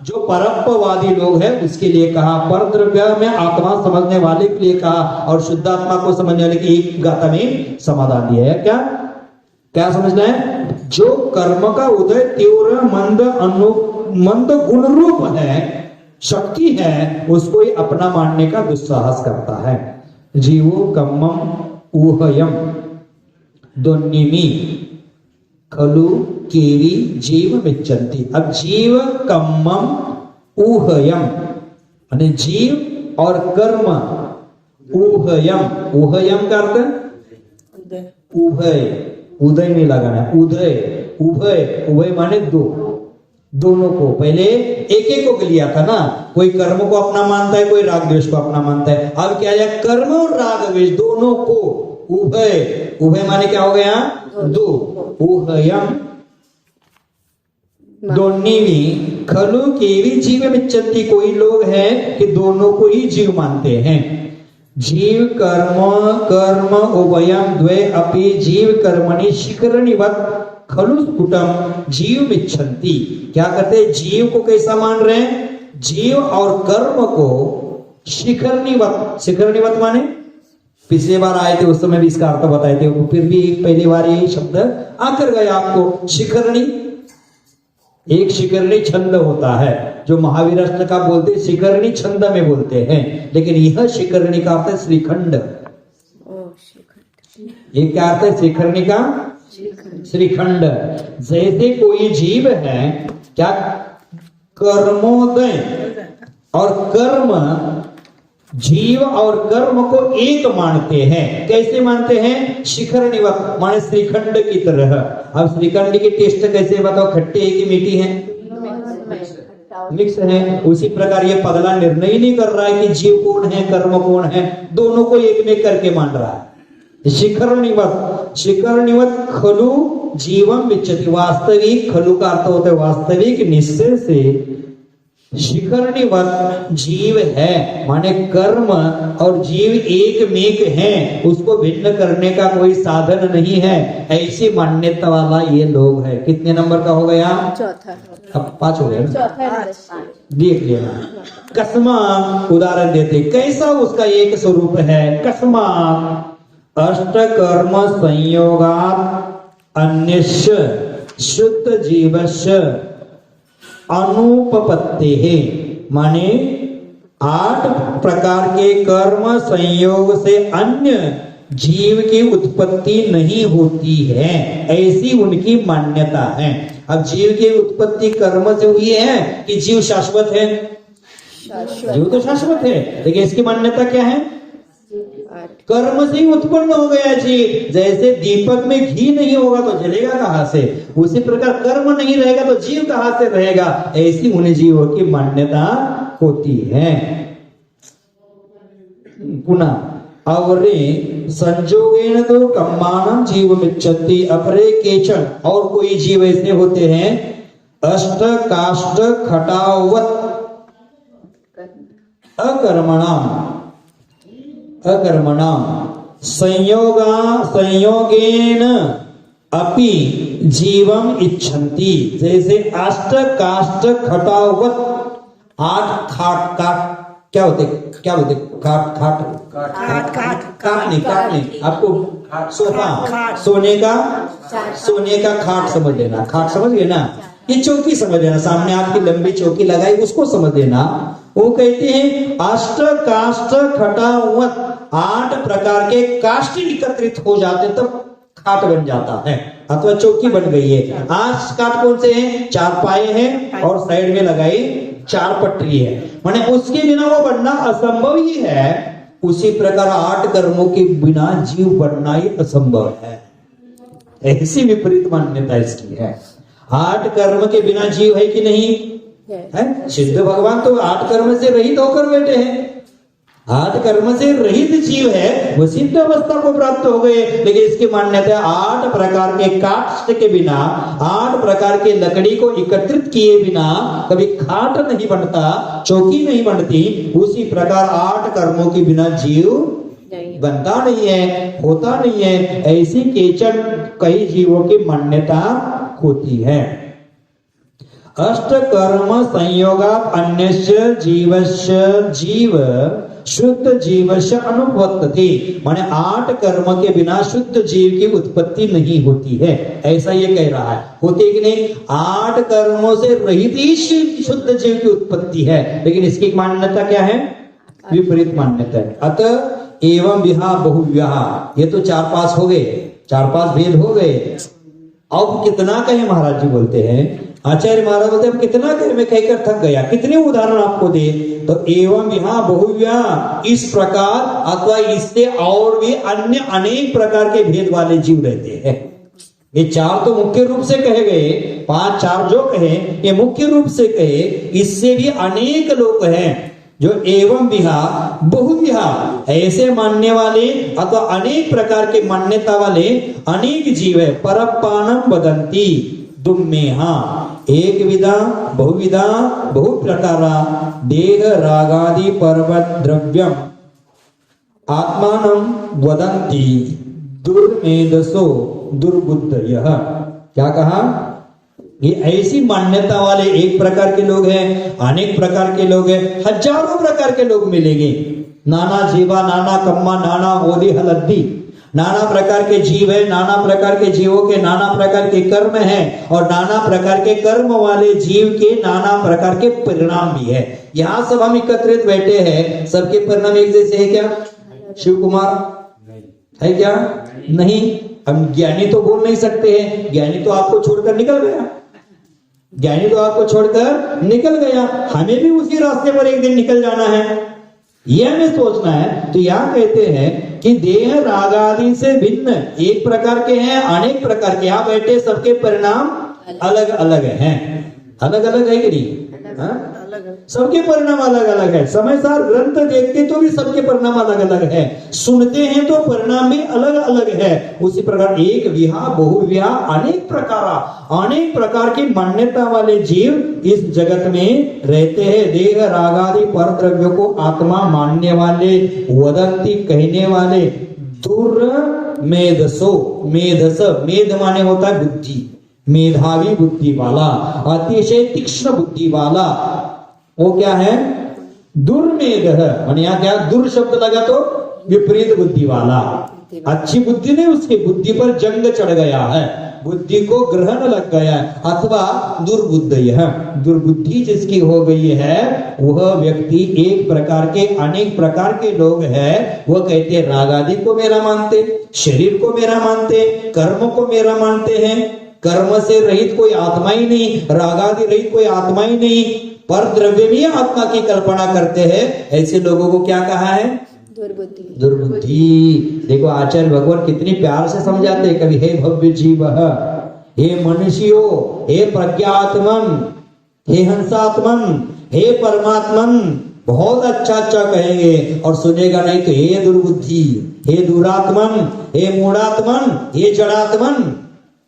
जो परम्पवादी लोग हैं उसके लिए कहा, परद्रव्य में आत्मा समझने वाले के लिए कहा, और शुद्धात्मा को समझने वाले की एक गाथा में समाधान दिया है। क्या क्या समझना है? जो कर्म का उदय तीव्र मंद गुण रूप है, शक्ति है, उसको ही अपना मानने का दुस्साहस करता है। जीवो कम्मम ऊहयम दोन्निमी खलु केवी जीव मिच्छन्ति। अब जीव कम्मम ऊहयम माने जीव और कर्म, ऊहयम, ऊहयम का अर्थ उभय, उदय में लगाना है, उदय उभय, उभय माने दोनों को। पहले एक को लिया था ना, कोई कर्म को अपना मानता है, कोई राग द्वेष को अपना मानता है। अब क्या है? कर्म और राग द्वेष दोनों को उभय, उभय माने क्या हो गया? 2। उभयम दोन्नी खलु केवी जीव मिच्छन्ति। कोई लोग हैं कि दोनों को ही जीव मानते हैं। जीव कर्म उभयम द्वे अपि जीव कर्मणि शिखरणिवत् खलु स्फुटम जीव मिच्छन्ति। क्या कहते? जीव को कैसा मान रहे हैं? जीव और कर्म को शिखरणिवत्, शिखरणिवत् माने पिछले बार आए थे उस समय भी इसका अर्थ बताए थे, फिर भी पहली बार ये शब्द आकर गया आपको। शिखरणी, एक शिखरणी छंद होता है जो महावीराष्ट का बोलते, शिखरणी छंद में बोलते हैं, लेकिन यह शिखरणी का अर्थ है श्रीखंड। ये क्या अर्थ है शिखरणी का? श्रीखंड। जैसे कोई जीव है क्या, कर्मोदय और कर्म, जीव और कर्म को एक मानते हैं। कैसे मानते हैं? शिखरणीवत, माने श्रीखंड की तरह। अब श्रीखंड की टेस्ट कैसे बताओ, खट्टी है कि मीठी है? मिक्स है। उसी प्रकार ये पगला निर्णय ही नहीं कर रहा है कि जीव कौन है कर्म कौन है, दोनों को एक में करके मान रहा है। शिखरणीवत, शिखरणीवत खलु जीवम विच्यति, वास्तविक, खलु का अर्थ होता है वास्तविक, निश्चय से शिखरणीवत जीव है, माने कर्म और जीव एक मेक है, उसको भिन्न करने का कोई साधन नहीं है, ऐसी मान्यता वाला ये लोग है। कितने नंबर का हो गया? चौथा। अब 5 हो गया, चौथा देख लेना। कस्मा उदाहरण देते, कैसा उसका एक स्वरूप है। कस्मा अष्ट कर्म संयोगात् अन्यस्य शुद्ध जीवस्य अनुपपत्ति है, माने 8 प्रकार के कर्म संयोग से अन्य जीव की उत्पत्ति नहीं होती है, ऐसी उनकी मान्यता है। अब जीव की उत्पत्ति कर्म से हुई है कि जीव शाश्वत है? जीव तो शाश्वत है, लेकिन इसकी मान्यता क्या है? कर्म से ही उत्पन्न हो गया जीव। जैसे दीपक में घी नहीं होगा तो जलेगा कहां से, उसी प्रकार कर्म नहीं रहेगा तो जीव कहां से रहेगा, ऐसी उन जीवों की मान्यता होती है। पुनः अवरे संजोगेन तो कम्मानम जीव मिच्छति अपरे केचन, और कोई जीव ऐसे होते हैं अष्ट काष्ठ खटावत अकर्मणाम संयोगेन अपि जीवम इच्छन्ति। जैसे अष्ट काष्ठ खटावत, 8 खाट, क्या होते काटने आपको सोफा, सोने का खाट समझ लेना, खाट समझ गए ना, ये चौकी समझ लेना, सामने आपकी लंबी चौकी लगाई उसको समझ लेना। वो कहते हैं अष्ट काष्ठ खटावत, 8 प्रकार के काष्ठ एकत्रित हो जाते तब खाट बन जाता है अथवा चौकी बन गई है। आज काट कौन से हैं? 4 पाए हैं और साइड में लगाई 4 पटरी है, माने उसके बिना वो बनना असंभव ही है। उसी प्रकार 8 कर्मों के बिना जीव बनना ही असंभव है, ऐसी विपरीत मान्यता इसकी है। 8 कर्म के बिना जीव है कि नहीं है? सिद्ध भगवान तो 8 कर्म से रहित होकर बैठे हैं। 8 कर्म से रहित जीव है, वो सिद्ध अवस्था को प्राप्त हो गए, लेकिन इसकी मान्यता 8 प्रकार के काष्ठ के बिना, 8 प्रकार के लकड़ी को एकत्रित किए बिना कभी खाट नहीं बनता, चौकी नहीं बनती। उसी प्रकार 8 कर्मों के बिना जीव बनता नहीं है, होता नहीं है, ऐसी केचन कई जीवों की मान्यता होती है। अष्ट कर्म संयोगात् अन्यस्य जीवस्य जीव शुद्ध जीवस्य अनुपत्ति, माने 8 कर्म के बिना शुद्ध जीव की उत्पत्ति नहीं होती है, ऐसा ये कह रहा है। होती है कि नहीं? 8 कर्मों से रहित ही शुद्ध जीव की उत्पत्ति है, लेकिन इसकी मान्यता क्या है? विपरीत मान्यता है। अतः एवं विहा बहुव्याह, ये तो 4-5 हो गए, 4-5 भेद हो गए। अब कितना कहे महाराज जी बोलते हैं, आचार्य महाराज बोलते हैं कितना कहे, मैं कहकर थक गया, कितने उदाहरण आपको दे। तो एवं यहाँ बहुव्या, इस प्रकार अथवा इससे और भी अन्य अनेक प्रकार के भेद वाले जीव रहते हैं। ये 4 तो मुख्य रूप से कहे गए, 5-4 जो कहे ये मुख्य रूप से कहे, इससे भी अनेक लोग हैं जो एवं विहा बहुविहा ऐसे मानने वाले अथवा अनेक प्रकार के मान्यता वाले अनेक जीव है। परप्पानम वदंती दुम्मेहा, एक विधा बहुविधा बहु प्रकारा देह रागादि पर्वत द्रव्यम आत्मानं वदंती दुर्मेधसो दुर्बुद्धयः। क्या कहा? ये ऐसी मान्यता वाले एक प्रकार के लोग हैं, अनेक प्रकार के लोग हैं, हजारों प्रकार के लोग मिलेंगे। नाना जीवा नाना कम्मा नाना ओदी हलद्दी, नाना प्रकार के जीव है, नाना प्रकार के जीवों के नाना प्रकार के कर्म है, और नाना प्रकार के कर्म वाले जीव के नाना प्रकार के परिणाम भी है। यहाँ सब हम एकत्रित बैठे हैं, सबके परिणाम एक जैसे है क्या? शिव कुमार है क्या? नहीं। हम ज्ञानी तो बोल नहीं सकते हैं, ज्ञानी तो आपको छोड़कर निकल गया, ज्ञानी तो आपको छोड़कर निकल गया, हमें भी उसी रास्ते पर एक दिन निकल जाना है, यह हमें सोचना है। तो यहाँ कहते हैं कि देह राग आदि से भिन्न एक प्रकार के हैं, अनेक प्रकार के। यहाँ बैठे सबके परिणाम अलग अलग हैं, अलग अलग है कि नहीं? हाँ? सबके परिणाम अलग अलग है। समय सार ग्रंथ देखते तो भी सबके परिणाम अलग अलग है, सुनते हैं तो परिणाम भी अलग अलग है। उसी प्रकार एक विहा बहुविहा अनेक प्रकार की मान्यता वाले जीव इस जगत में रहते हैं। देह रागादि पर द्रव्य को आत्मा मानने वाले, वदंती कहने वाले, दुर्मेधसो, मेधस मेध माने होता है बुद्धि, मेधावी बुद्धि वाला, अतिशय तीक्ष्ण बुद्धि वाला, वो क्या है? दुर्मेध है। माने यहाँ क्या दुर शब्द लगा तो विपरीत बुद्धि वाला, अच्छी बुद्धि नहीं, उसकी बुद्धि पर जंग चढ़ गया है, बुद्धि को ग्रहण लग गया है, अथवा दुर्बुद्धि है। दुर्बुद्धि जिसकी हो गई है वह व्यक्ति एक प्रकार के अनेक प्रकार के लोग हैं। वह कहते हैं राग आदि को मेरा मानते, शरीर को मेरा मानते, कर्म को मेरा मानते हैं। कर्म से रहित कोई आत्मा ही नहीं, राग आदि रहित कोई आत्मा ही नहीं, पर द्रव्य में आत्मा की कल्पना करते हैं। ऐसे लोगों को क्या कहा है? दुर्बुद्धि। दुर्बुद्धि। देखो आचार्य भगवान कितनी प्यार से समझाते हैं। कभी हे भव्य जीव, हे मनुष्यो, हे प्रज्ञात्मन, हे हंसात्मन, हे परमात्मन, बहुत अच्छा अच्छा कहेंगे, और सुनेगा नहीं तो हे दुर्बुद्धि, हे दुरात्मन, हे मूढ़ात्मन, हे जड़ात्मन।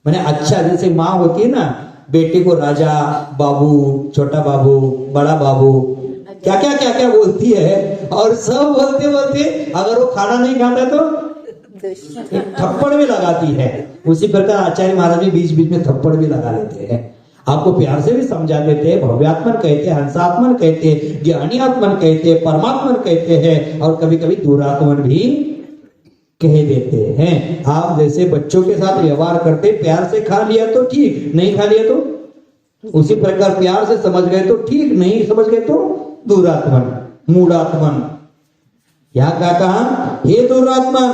मैंने अच्छा, जैसे माँ होती है ना, बेटे को राजा बाबू, छोटा बाबू, बड़ा बाबू, क्या क्या क्या क्या बोलती है, और सब बोलते बोलते अगर वो खाना नहीं खाता तो थप्पड़ भी लगाती है। उसी प्रकार आचार्य महाराज भी बीच बीच में थप्पड़ भी लगा लेते हैं, आपको प्यार से भी समझा देते हैं। भव्यात्मन कहते हैं, हंसात्मन कहते हैं, ज्ञानी आत्मन कहते हैं, परमात्मन कहते हैं, और कभी कभी दुरात्मन भी कह देते हैं। आप जैसे बच्चों के साथ व्यवहार करते, प्यार से खा लिया तो ठीक, नहीं खा लिया तो उसी प्रकार प्यार से समझ गए तो ठीक, नहीं समझ गए तो दुरात्मन, मूढ़ात्मन। यहाँ क्या कहा? हे दुरात्मन,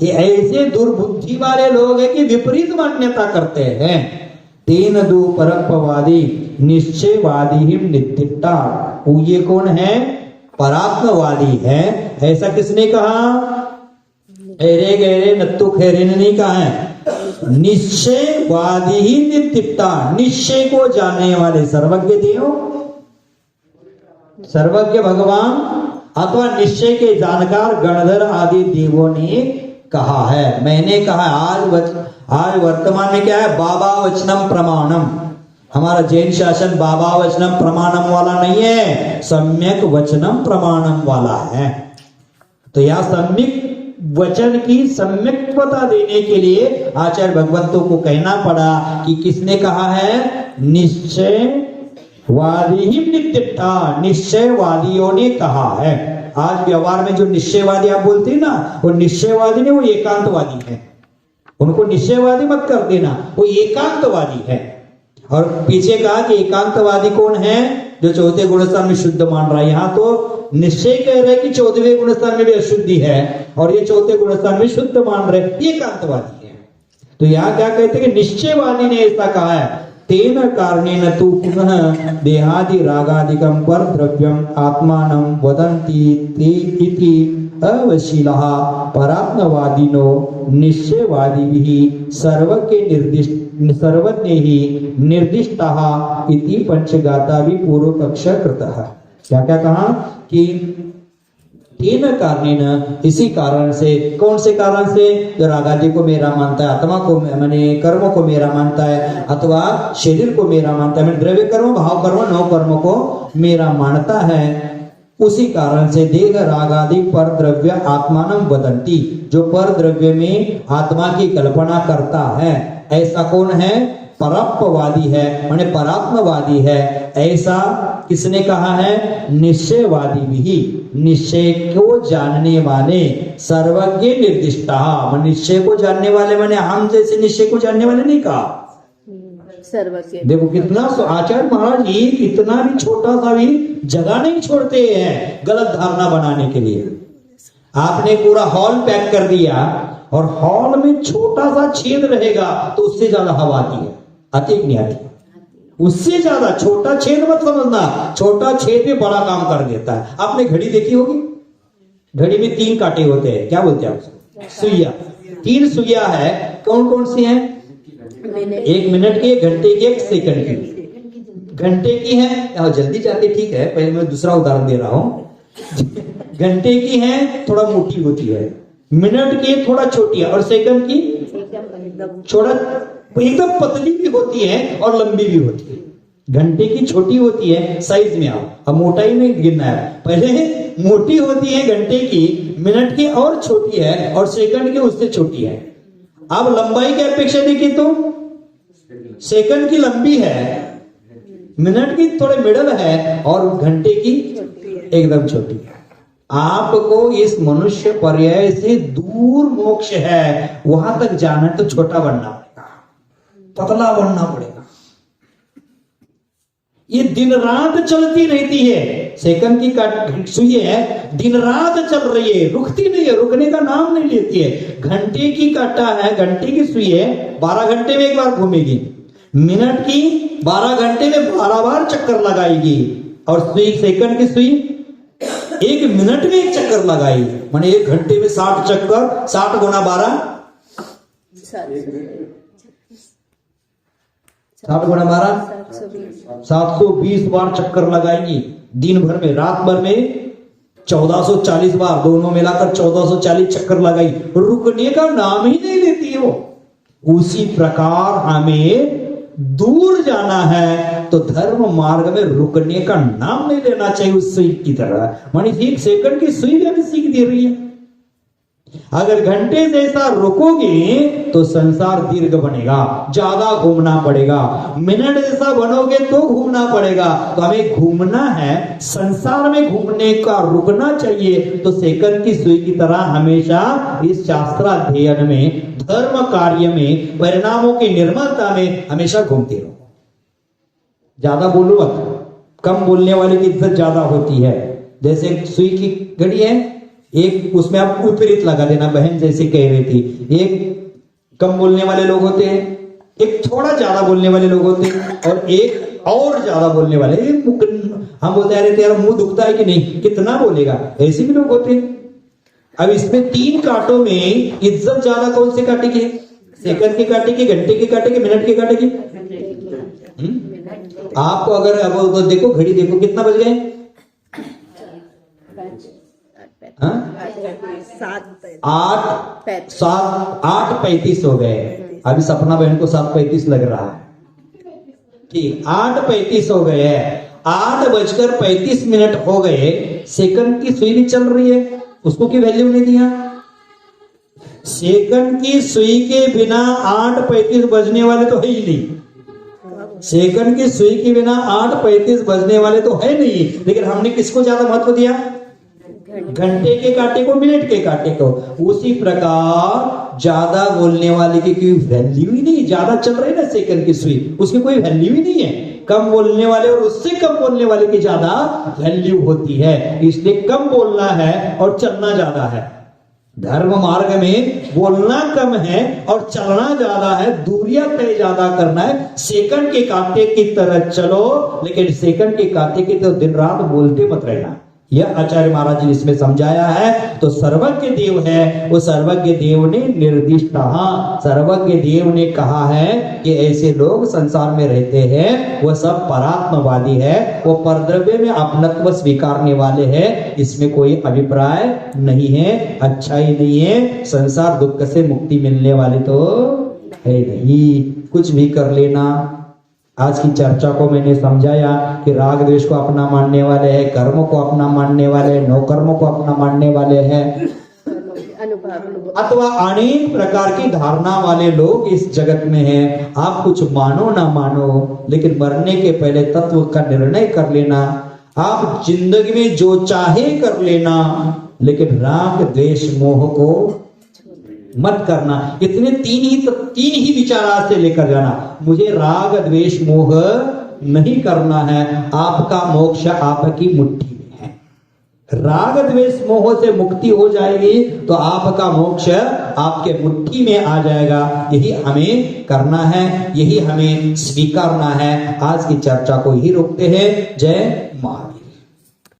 ये ऐसे दुर्बुद्धि वाले लोग हैं कि विपरीत मान्यता करते हैं। तीन दु परत्ववादी निश्चयवादी ही नित्यता। ये कौन है? परात्मवादी है। ऐसा किसने कहा? एरे गहरे नत्तु खेरे ने नहीं कहा है, निश्चयवादी ही नित्यता। निश्चय को जानने वाले सर्वज्ञ देव, सर्वज्ञ भगवान अथवा निश्चय के जानकार गणधर आदि देवों ने कहा है। मैंने कहा आज वर्तमान में क्या है? बाबा वचनम प्रमाणम। हमारा जैन शासन बाबा वचनम प्रमाणम वाला नहीं है, सम्यक वचनम प्रमाणम वाला है। तो यह सम्यक वचन की सम्यक्ता देने के लिए आचार्य भगवंतों को कहना पड़ा कि किसने कहा है? निश्चयवादी ही नित्यता, निश्चयवादियों ने कहा है। आज व्यवहार में जो निश्चयवादी आप बोलते हैं ना, वो निश्चयवादी नहीं, वो एकांतवादी है। उनको निश्चयवादी मत कर देना, वो एकांतवादी है। और पीछे कहा कि एकांतवादी कौन है? जो चौथे गुणस्थान में शुद्ध मान रहा है। यहाँ तो निश्चय कह रहे कि चौदहवें गुणस्थान में भी अशुद्धि है, और ये चौथे गुणस्थान में शुद्ध मान रहे, ये एकांतवादी है। तो यहाँ क्या कहते हैं कि निश्चयवादी ने ऐसा कहा है, तेन कारणेन तु पुनः देहादि रागादिकं पर द्रव्यम आत्मानं वदन्ति ते इति अवशीलः परात्मवादिनो निश्चयवादिभिः सर्वज्ञैः निर्दिष्टः इति पंचगाताभि पूर्व पक्ष कृतः। क्या क्या कहा कि तीन कारणेन, इसी कारण से। कौन से कारण से? जो रागादि को मेरा मानता है, आत्मा को माने कर्म को मेरा मानता है, अथवा शरीर को मेरा मानता है, द्रव्य कर्म, भाव कर्म, नौ कर्म को मेरा मानता है, उसी कारण से देह रागादि पर द्रव्य आत्मानं वदन्ति, जो पर द्रव्य में आत्मा की कल्पना करता है, ऐसा कौन है? परात्मवादी है, माने परात्मवादी है। ऐसा किसने कहा है? निश्चयवादी भी, निश्चय को जानने वाले, सर्वज्ञ निर्दिष्टा। निश्चय को जानने वाले माने हम जैसे निश्चय को जानने वाले नहीं कहा। सर्वज्ञ। देखो कितना आचार्य महाराज जी कितना भी छोटा सा भी जगह नहीं छोड़ते हैं गलत धारणा बनाने के लिए। आपने पूरा हॉल पैक कर दिया और हॉल में छोटा सा छेद रहेगा तो उससे ज्यादा हवा आती है, आती है नहीं आती? उससे ज्यादा छोटा छेद मत समझना, छोटा छेद भी बड़ा काम कर देता है। आपने घड़ी देखी होगी, घड़ी में 3 कांटे होते हैं, क्या बोलते हैं उसको? सुइया। 3 सुइया है, कौन कौन सी है? 1 मिनट की, 1 घंटे की, 1 सेकंड की। घंटे की है, जल्दी जाते ठीक है, पहले मैं दूसरा उदाहरण दे रहा हूं। घंटे की है थोड़ा मोटी होती है, मिनट की थोड़ा छोटी है, और सेकंड की थोड़ा एकदम पतली भी होती है और लंबी भी होती है। घंटे की छोटी होती है साइज में, अब मोटाई में गिनना है, पहले मोटी होती है घंटे की, मिनट की और छोटी है, और सेकंड की उससे छोटी है। अब लंबाई की अपेक्षा देखिए तो सेकंड की लंबी है, मिनट की थोड़े मिडल है, और घंटे की एकदम छोटी है। आपको इस मनुष्य पर्याय से दूर मोक्ष है, वहां तक जाना है तो छोटा बनना पड़ेगा, पतला बनना पड़ेगा। ये दिन रात चलती रहती है, सेकंड की सुई है, दिन रात चल रही है, रुकती नहीं है, रुकने का नाम नहीं लेती है। घंटे की काटा है, घंटे की सुई है, 12 घंटे में एक बार घूमेगी। मिनट की 12 घंटे में 12 बार चक्कर लगाएगी, और सुई सेकंड की सुई 1 मिनट में 1 चक्कर लगाई, माने 1 घंटे में 60 चक्कर, 60 गुना 12 60 गुना 12 720 बार चक्कर लगाएगी दिन भर में। रात भर में 1440 बार, दोनों मिलाकर 1440 चक्कर लगाई, रुकने का नाम ही नहीं लेती हो। उसी प्रकार हमें दूर जाना है तो धर्म मार्ग में रुकने का नाम नहीं लेना चाहिए। उस सुई की तरह, मानी 1 सेकंड की सुई भी हमें सीख दे रही है। अगर घंटे जैसा रुकोगे तो संसार दीर्घ बनेगा, ज्यादा घूमना पड़ेगा। मिनट जैसा बनोगे तो घूमना पड़ेगा। तो हमें घूमना है, संसार में घूमने का रुकना चाहिए। तो सेकंड की सुई की तरह हमेशा इस शास्त्राध्ययन में, धर्म कार्य में, परिणामों की निर्मलता में हमेशा घूमते रहो। ज्यादा बोलो मत, कम बोलने वाले की इज्जत ज्यादा होती है। जैसे सुई की घड़ी है, एक उसमें आप विपरीत लगा देना, बहन जैसे कह रही थी। एक कम बोलने वाले लोग होते हैं, एक थोड़ा ज्यादा बोलने वाले लोग होते हैं, और एक और ज्यादा बोलने वाले। हम बोलते हैं तेरा मुंह दुखता है कि नहीं, कितना बोलेगा, ऐसे भी लोग होते हैं। अब इसमें 3 कांटों में इज्जत ज्यादा कौन से काटे की? सेकंड की काटे की, घंटे की काटे की, मिनट की काटे की? आपको अगर अब तो देखो घड़ी, देखो कितना बज गए? 8:35 हो गए। अभी सपना बहन को 7:35 लग रहा है, ठीक, 8:35 हो गए हैं। 8:35 हो गए, सेकंड की सुई भी चल रही है, उसको की वैल्यू नहीं दिया। सेकंड की सुई के बिना 8:35 बजने वाले तो है ही नहीं। सेकंड की सुई के बिना 8:35 बजने वाले तो है नहीं, लेकिन हमने किसको ज्यादा महत्व दिया? घंटे के कांटे को, मिनट के कांटे को। उसी प्रकार ज्यादा बोलने वाले की कोई वैल्यू ही नहीं। ज्यादा चल रही ना सेकंड की सुई, उसकी कोई वैल्यू ही नहीं है। कम बोलने वाले और उससे कम बोलने वाले की ज्यादा वैल्यू होती है। इसलिए कम बोलना है और चलना ज्यादा है। धर्म मार्ग में बोलना कम है और चलना ज्यादा है, दूरियां तय ज्यादा करना है। सेकंड के कांटे की तरह चलो, लेकिन सेकंड के कांटे की तरह दिन रात बोलते मत रहना। यह आचार्य महाराज जी इसमें समझाया है। तो सर्वज्ञ देव है, वो सर्वज्ञ देव ने निर्दिष्ट, सर्वज्ञ देव ने कहा है कि ऐसे लोग संसार में रहते हैं, वो सब परात्मवादी है, वो परद्रव्य में अपनत्व स्वीकारने वाले हैं। इसमें कोई अभिप्राय नहीं है, अच्छा ही नहीं है। संसार दुख से मुक्ति मिलने वाले तो है नहीं, कुछ भी कर लेना। आज की चर्चा को मैंने समझाया कि राग द्वेष को अपना मानने वाले हैं, कर्म को अपना मानने वाले हैं, नौकर्म को अपना मानने वाले हैं, अथवा अनेक प्रकार की धारणा वाले लोग इस जगत में हैं। आप कुछ मानो ना मानो, लेकिन मरने के पहले तत्व का निर्णय कर लेना। आप जिंदगी में जो चाहे कर लेना, लेकिन राग द्वेष मोह को मत करना। इतने तीन ही विचार आज से लेकर जाना। मुझे राग द्वेष मोह नहीं करना है। आपका मोक्ष आपकी मुट्ठी में है। राग द्वेष मोह से मुक्ति हो जाएगी तो आपका मोक्ष आपके मुट्ठी में आ जाएगा। यही हमें करना है, यही हमें स्वीकारना है। आज की चर्चा को यही रोकते हैं। जय महाराज।